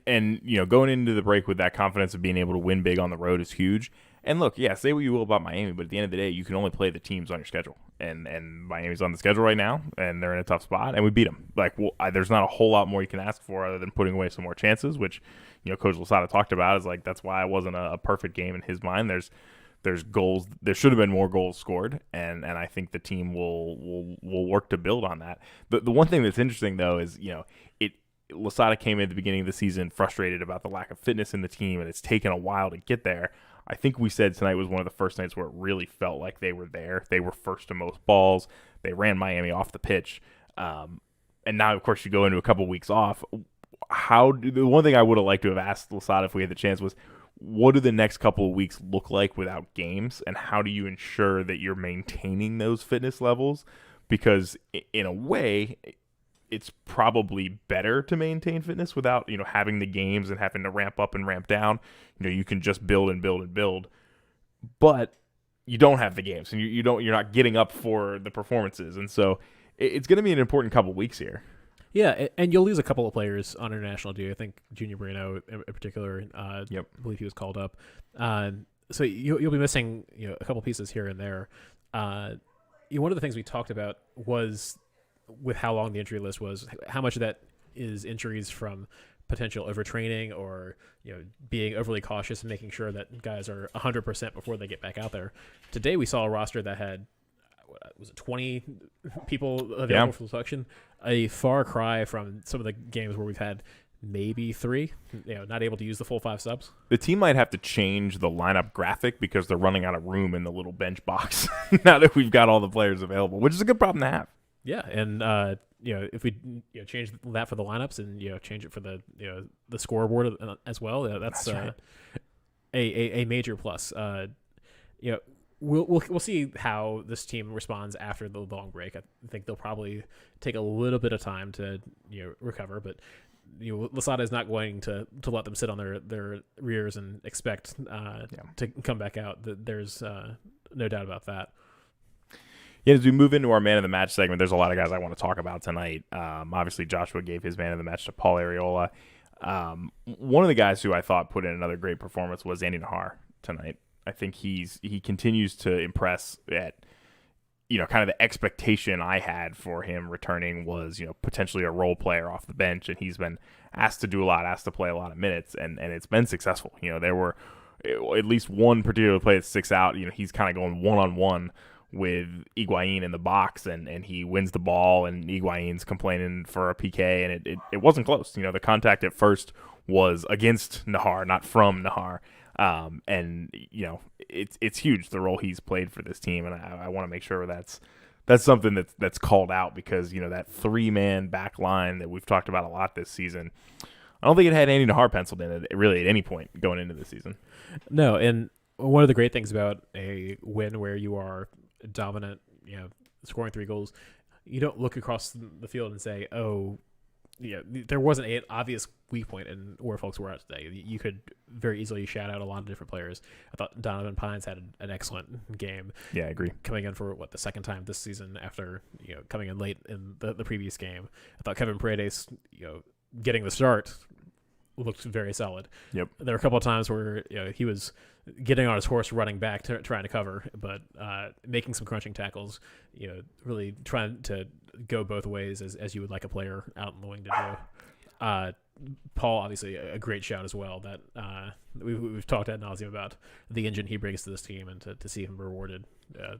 going into the break with that confidence of being able to win big on the road is huge. And look, say what you will about Miami, but at the end of the day, you can only play the teams on your schedule. And Miami's on the schedule right now, and they're in a tough spot, and we beat them. There's not a whole lot more you can ask for other than putting away some more chances, which Coach Losada talked about. Is that's why it wasn't a perfect game in his mind. There's goals. There should have been more goals scored, and I think the team will work to build on that. The one thing that's interesting though is Losada came in at the beginning of the season frustrated about the lack of fitness in the team, and it's taken a while to get there. I think we said tonight was one of the first nights where it really felt like they were there. They were first to most balls. They ran Miami off the pitch. And now, of course, you go into a couple weeks off. The one thing I would have liked to have asked Losada if we had the chance was, what do the next couple of weeks look like without games, and how do you ensure that you're maintaining those fitness levels? Because in a way, it's probably better to maintain fitness without, having the games and having to ramp up and ramp down. You can just build and build and build, but you don't have the games, and you're not getting up for the performances. And so it's going to be an important couple of weeks here. Yeah, and you'll lose a couple of players on international duty. I think Junior Moreno in particular. I believe he was called up. So you'll be missing a couple pieces here and there. One of the things we talked about was, with how long the injury list was, how much of that is injuries from potential overtraining or being overly cautious and making sure that guys are 100% before they get back out there. Today we saw a roster that had 20 people available for selection, a far cry from some of the games where we've had maybe 3, not able to use the full 5 subs. The team might have to change the lineup graphic because they're running out of room in the little bench box now that we've got all the players available, which is a good problem to have. Yeah, and if we change that for the lineups and change it for the the scoreboard as well, that's right. a major plus. We'll see how this team responds after the long break. I think they'll probably take a little bit of time to recover, but Losada is not going to let them sit on their rears and expect to come back out. There's no doubt about that. Yeah, as we move into our man of the match segment, there's a lot of guys I want to talk about tonight. Obviously, Joshua gave his man of the match to Paul Areola. One of the guys who I thought put in another great performance was Andy Nahar tonight. I think he continues to impress at kind of the expectation I had for him returning was, potentially a role player off the bench, and he's been asked to do a lot, asked to play a lot of minutes, and it's been successful. There were at least one particular play that sticks out. He's kind of going one-on-one with Higuain in the box, and he wins the ball, and Higuain's complaining for a PK, and it wasn't close. The contact at first was against Nahar, not from Nahar. And it's huge, the role he's played for this team, and I want to make sure that's something that's called out, because that 3-man back line that we've talked about a lot this season, I don't think it had Andy Nahar penciled in it really at any point going into the season. No, and one of the great things about a win where you are dominant, scoring 3 goals, you don't look across the field and say, oh, there wasn't an obvious weak point in where folks were at today. You could very easily shout out a lot of different players. I thought Donovan Pines had an excellent game. Yeah, I agree. Coming in for the second time this season after coming in late in the previous game. I thought Kevin Paredes, getting the start, looked very solid. Yep. There were a couple of times where he was getting on his horse, running back, trying to cover, but making some crunching tackles. Really trying to go both ways as you would like a player out in the wing to do. Paul, obviously, a great shout as well. That we've talked ad nauseum about the engine he brings to this team, and to see him rewarded. A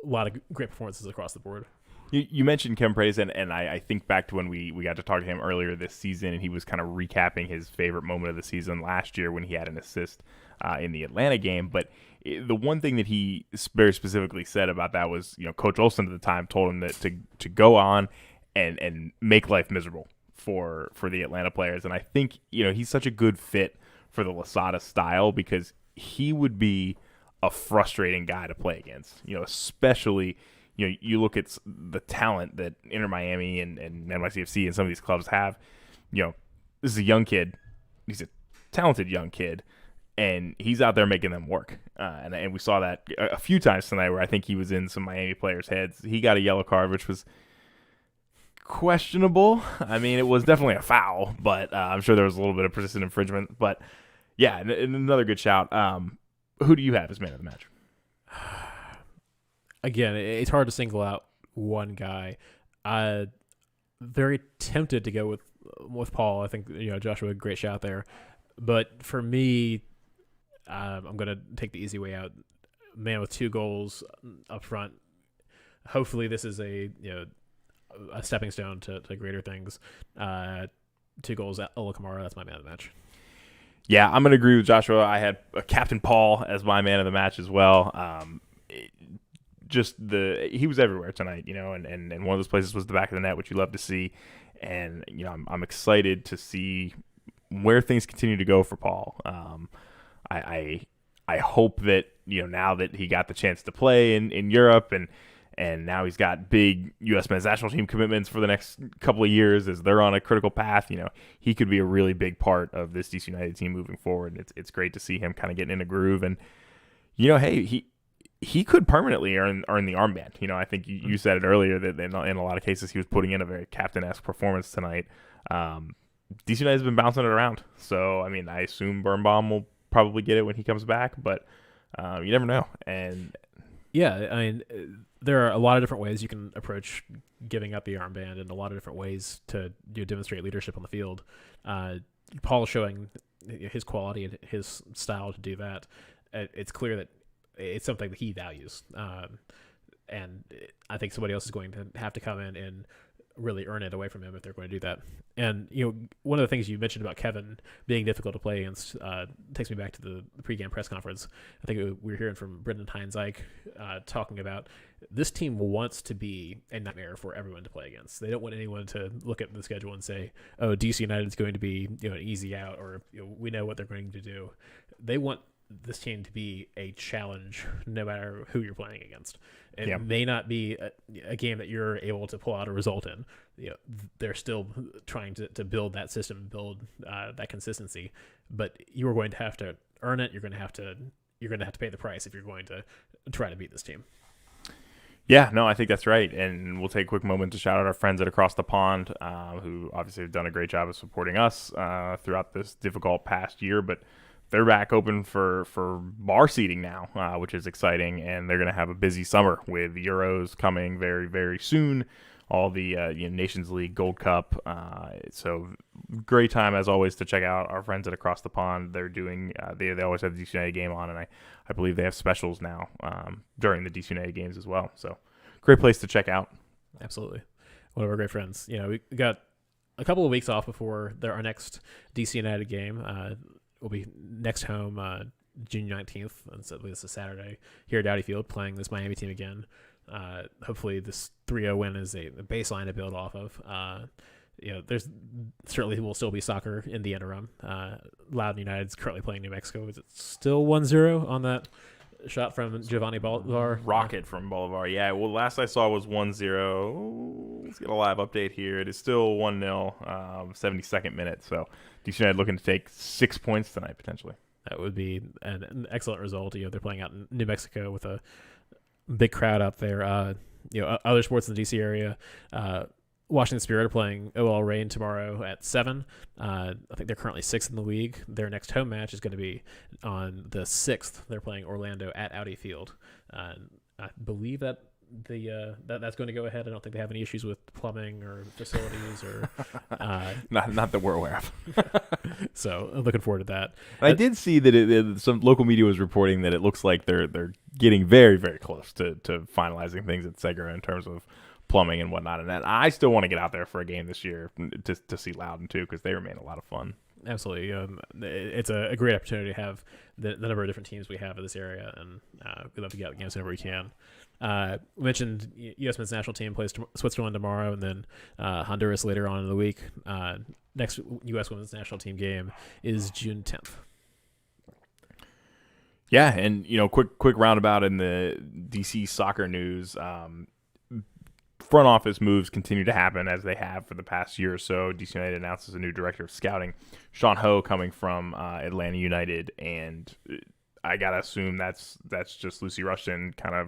lot of great performances across the board. You mentioned Kevin Paredes, and I think back to when we got to talk to him earlier this season, and he was kind of recapping his favorite moment of the season last year when he had an assist in the Atlanta game. But the one thing that he very specifically said about that was, Coach Olsen at the time told him that to go on and make life miserable for the Atlanta players. And I think, he's such a good fit for the Losada style, because he would be a frustrating guy to play against, especially – you look at the talent that Inter Miami and NYCFC and some of these clubs have. This is a young kid. He's a talented young kid, and he's out there making them work. And we saw that a few times tonight, where I think he was in some Miami players' heads. He got a yellow card, which was questionable. I mean, it was definitely a foul, but I'm sure there was a little bit of persistent infringement. But, yeah, and another good shout. Who do you have as man of the match? Again, it's hard to single out one guy. Very tempted to go with Paul. I think Joshua, great shot there. But for me, I'm going to take the easy way out. Man with 2 goals up front. Hopefully, this is a stepping stone to greater things. 2 goals at Ola Kamara. That's my man of the match. Yeah, I'm going to agree with Joshua. I had Captain Paul as my man of the match as well. He was everywhere tonight, and one of those places was the back of the net, which you love to see. And, I'm excited to see where things continue to go for Paul. I hope that, now that he got the chance to play in Europe, and now he's got big U.S. men's national team commitments for the next couple of years as they're on a critical path, he could be a really big part of this DC United team moving forward. And it's great to see him kind of getting in a groove. And, hey, he could permanently earn the armband. I think you said it earlier that in a lot of cases he was putting in a very captain-esque performance tonight. DC United has been bouncing it around. So, I mean, I assume Birnbaum will probably get it when he comes back, but you never know. And yeah, I mean, there are a lot of different ways you can approach giving up the armband, and a lot of different ways to demonstrate leadership on the field. Paul showing his quality and his style to do that. It's clear that it's something that he values. And I think somebody else is going to have to come in and really earn it away from him if they're going to do that. And, one of the things you mentioned about Kevin being difficult to play against takes me back to the pregame press conference. I think we were hearing from Brendan Heinzike talking about this team wants to be a nightmare for everyone to play against. They don't want anyone to look at the schedule and say, oh, DC United is going to be an easy out, or we know what they're going to do. They want this team to be a challenge no matter who you're playing against. It may not be a game that you're able to pull out a result in. They're still trying to build that system, build that consistency, but you are going to have to earn it. You're going to have to pay the price if you're going to try to beat this team. Yeah, no, I think that's right. And we'll take a quick moment to shout out our friends at Across the Pond, who obviously have done a great job of supporting us throughout this difficult past year, but they're back open for bar seating now, which is exciting, and they're going to have a busy summer with Euros coming very, very soon. All the Nations League, Gold Cup. So great time as always to check out our friends at Across the Pond. They're doing they always have the DC United game on, and I believe they have specials now during the DC United games as well. So great place to check out. Absolutely, one of our great friends. We got a couple of weeks off before our next DC United game. We'll be next home June 19th, and so this is Saturday here at Dowdy Field, playing this Miami team again. Hopefully this 3-0 win is a baseline to build off of. There's certainly will still be soccer in the interim. Loudoun United's currently playing New Mexico. Is it still 1-0 on that shot from Giovanni Bolivar? Rocket from Bolivar. Yeah, well, last I saw was 1-0. Let's get a live update here. It is still 1-0, 72nd minute. So DC United looking to take 6 points tonight, potentially. That would be an excellent result. They're playing out in New Mexico with a big crowd out there. Other sports in the DC area. Washington Spirit are playing OL Reign tomorrow at 7. I think they're currently 6th in the league. Their next home match is going to be on the 6th. They're playing Orlando at Audi Field. I believe that that's going to go ahead. I don't think they have any issues with plumbing or facilities or not that we're aware of. So I'm looking forward to that. I did see that some local media was reporting that it looks like they're getting very, very close to finalizing things at Segra in terms of plumbing and whatnot. And I still want to get out there for a game this year to see Loudoun too, because they remain a lot of fun. Absolutely. It's a great opportunity to have the number of different teams we have in this area, and we'd love to get out games whenever we can. We mentioned U.S. men's national team plays Switzerland tomorrow, and then Honduras later on in the week. Next U.S. women's national team game is June 10th. Yeah, and quick roundabout in the DC soccer news. Front office moves continue to happen as they have for the past year or so. DC United announces a new director of scouting, Sean Ho, coming from Atlanta United, and I gotta assume that's just Lucy Rushton kind of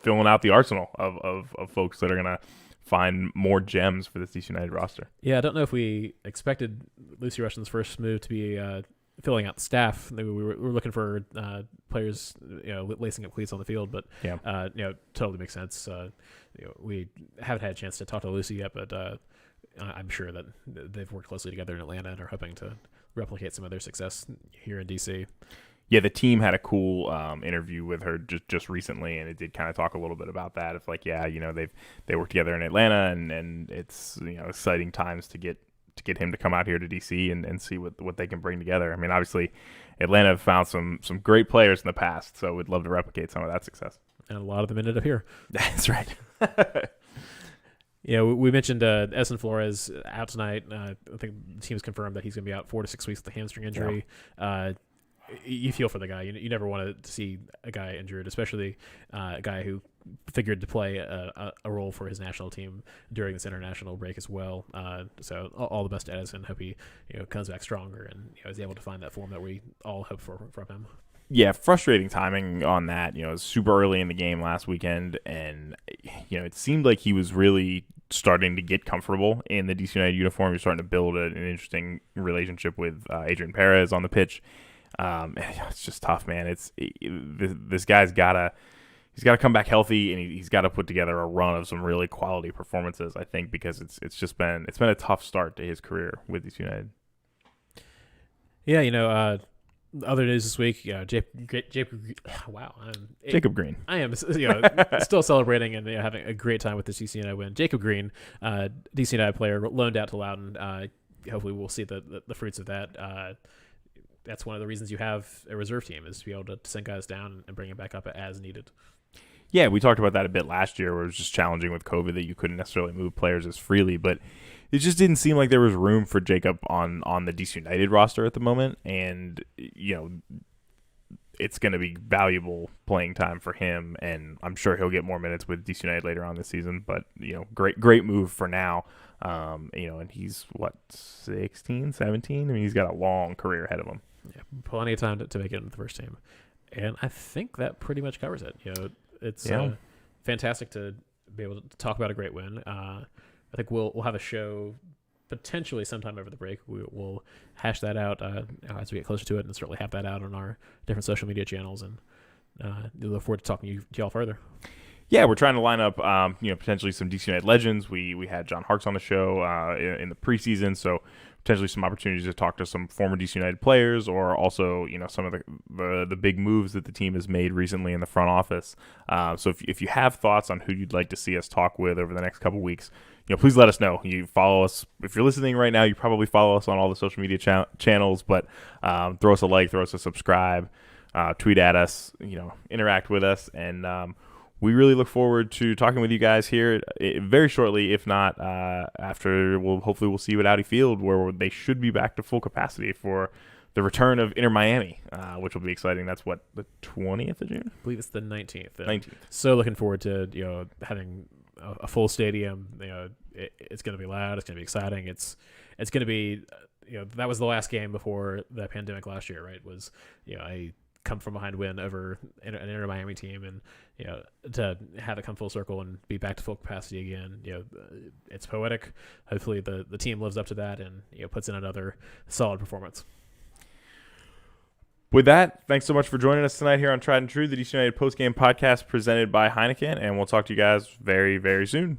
filling out the arsenal of folks that are gonna find more gems for this DC United roster. Yeah, I don't know if we expected Lucy Rushton's first move to be filling out the staff. We were looking for players, lacing up cleats on the field, but yeah, totally makes sense. We haven't had a chance to talk to Lucy yet, but I'm sure that they've worked closely together in Atlanta and are hoping to replicate some of their success here in DC. Yeah, the team had a cool interview with her just recently, and it did kind of talk a little bit about that. It's like, they work together in Atlanta, and it's exciting times to get him to come out here to DC and see what they can bring together. I mean, obviously, Atlanta have found some great players in the past, so we'd love to replicate some of that success. And a lot of them ended up here. That's right. We mentioned Edson Flores out tonight. I think the team's confirmed that he's going to be out 4 to 6 weeks with a hamstring injury. Yeah. You feel for the guy. You never want to see a guy injured, especially a guy who figured to play a role for his national team during this international break as well. So all the best to Edison. Hope he comes back stronger and is able to find that form that we all hope for from him. Yeah, frustrating timing on that. It was super early in the game last weekend, and it seemed like he was really starting to get comfortable in the DC United uniform. He was starting to build an interesting relationship with Adrian Perez on the pitch. It's just tough, man. This guy's he's got to come back healthy, and he's got to put together a run of some really quality performances, I think, because it's been a tough start to his career with DC United. Yeah, other news this week, Jacob Green. I am still celebrating and having a great time with this DC United win. Jacob Green, DC United player, loaned out to Loudoun. Hopefully we'll see the fruits of that. That's one of the reasons you have a reserve team, is to be able to send guys down and bring them back up as needed. Yeah, we talked about that a bit last year, where it was just challenging with COVID that you couldn't necessarily move players as freely, but it just didn't seem like there was room for Jacob on the DC United roster at the moment, and it's going to be valuable playing time for him, and I'm sure he'll get more minutes with DC United later on this season. But great move for now. And he's 16, 17. I mean, he's got a long career ahead of him. Yeah, plenty of time to make it in the first team, and I think that pretty much covers it. It's fantastic to be able to talk about a great win. I think we'll have a show potentially sometime over the break. We'll hash that out as we get closer to it, and certainly have that out on our different social media channels. And look forward to talking to y'all further. Yeah, we're trying to line up, potentially some DC United legends. We had John Harkes on the show in the preseason, so potentially some opportunities to talk to some former DC United players, or also some of the big moves that the team has made recently in the front office. So if you have thoughts on who you'd like to see us talk with over the next couple weeks, please let us know. You follow us if you're listening right now. You probably follow us on all the social media channels, but throw us a like, throw us a subscribe, tweet at us, interact with us, and we really look forward to talking with you guys here very shortly. If not, after hopefully we'll see you at Audi Field, where they should be back to full capacity for the return of Inter Miami, which will be exciting. That's the 20th of June? I believe it's the 19th. 19th. So looking forward to having a full stadium. It's going to be loud. It's going to be exciting. It's going to be that was the last game before the pandemic last year, right? Was a come from behind win over an Inter Miami team, and to have it come full circle and be back to full capacity again, it's poetic. Hopefully the team lives up to that and puts in another solid performance. With that, thanks so much for joining us tonight here on Tried and True, the DC United Postgame podcast presented by Heineken, and we'll talk to you guys very, very soon.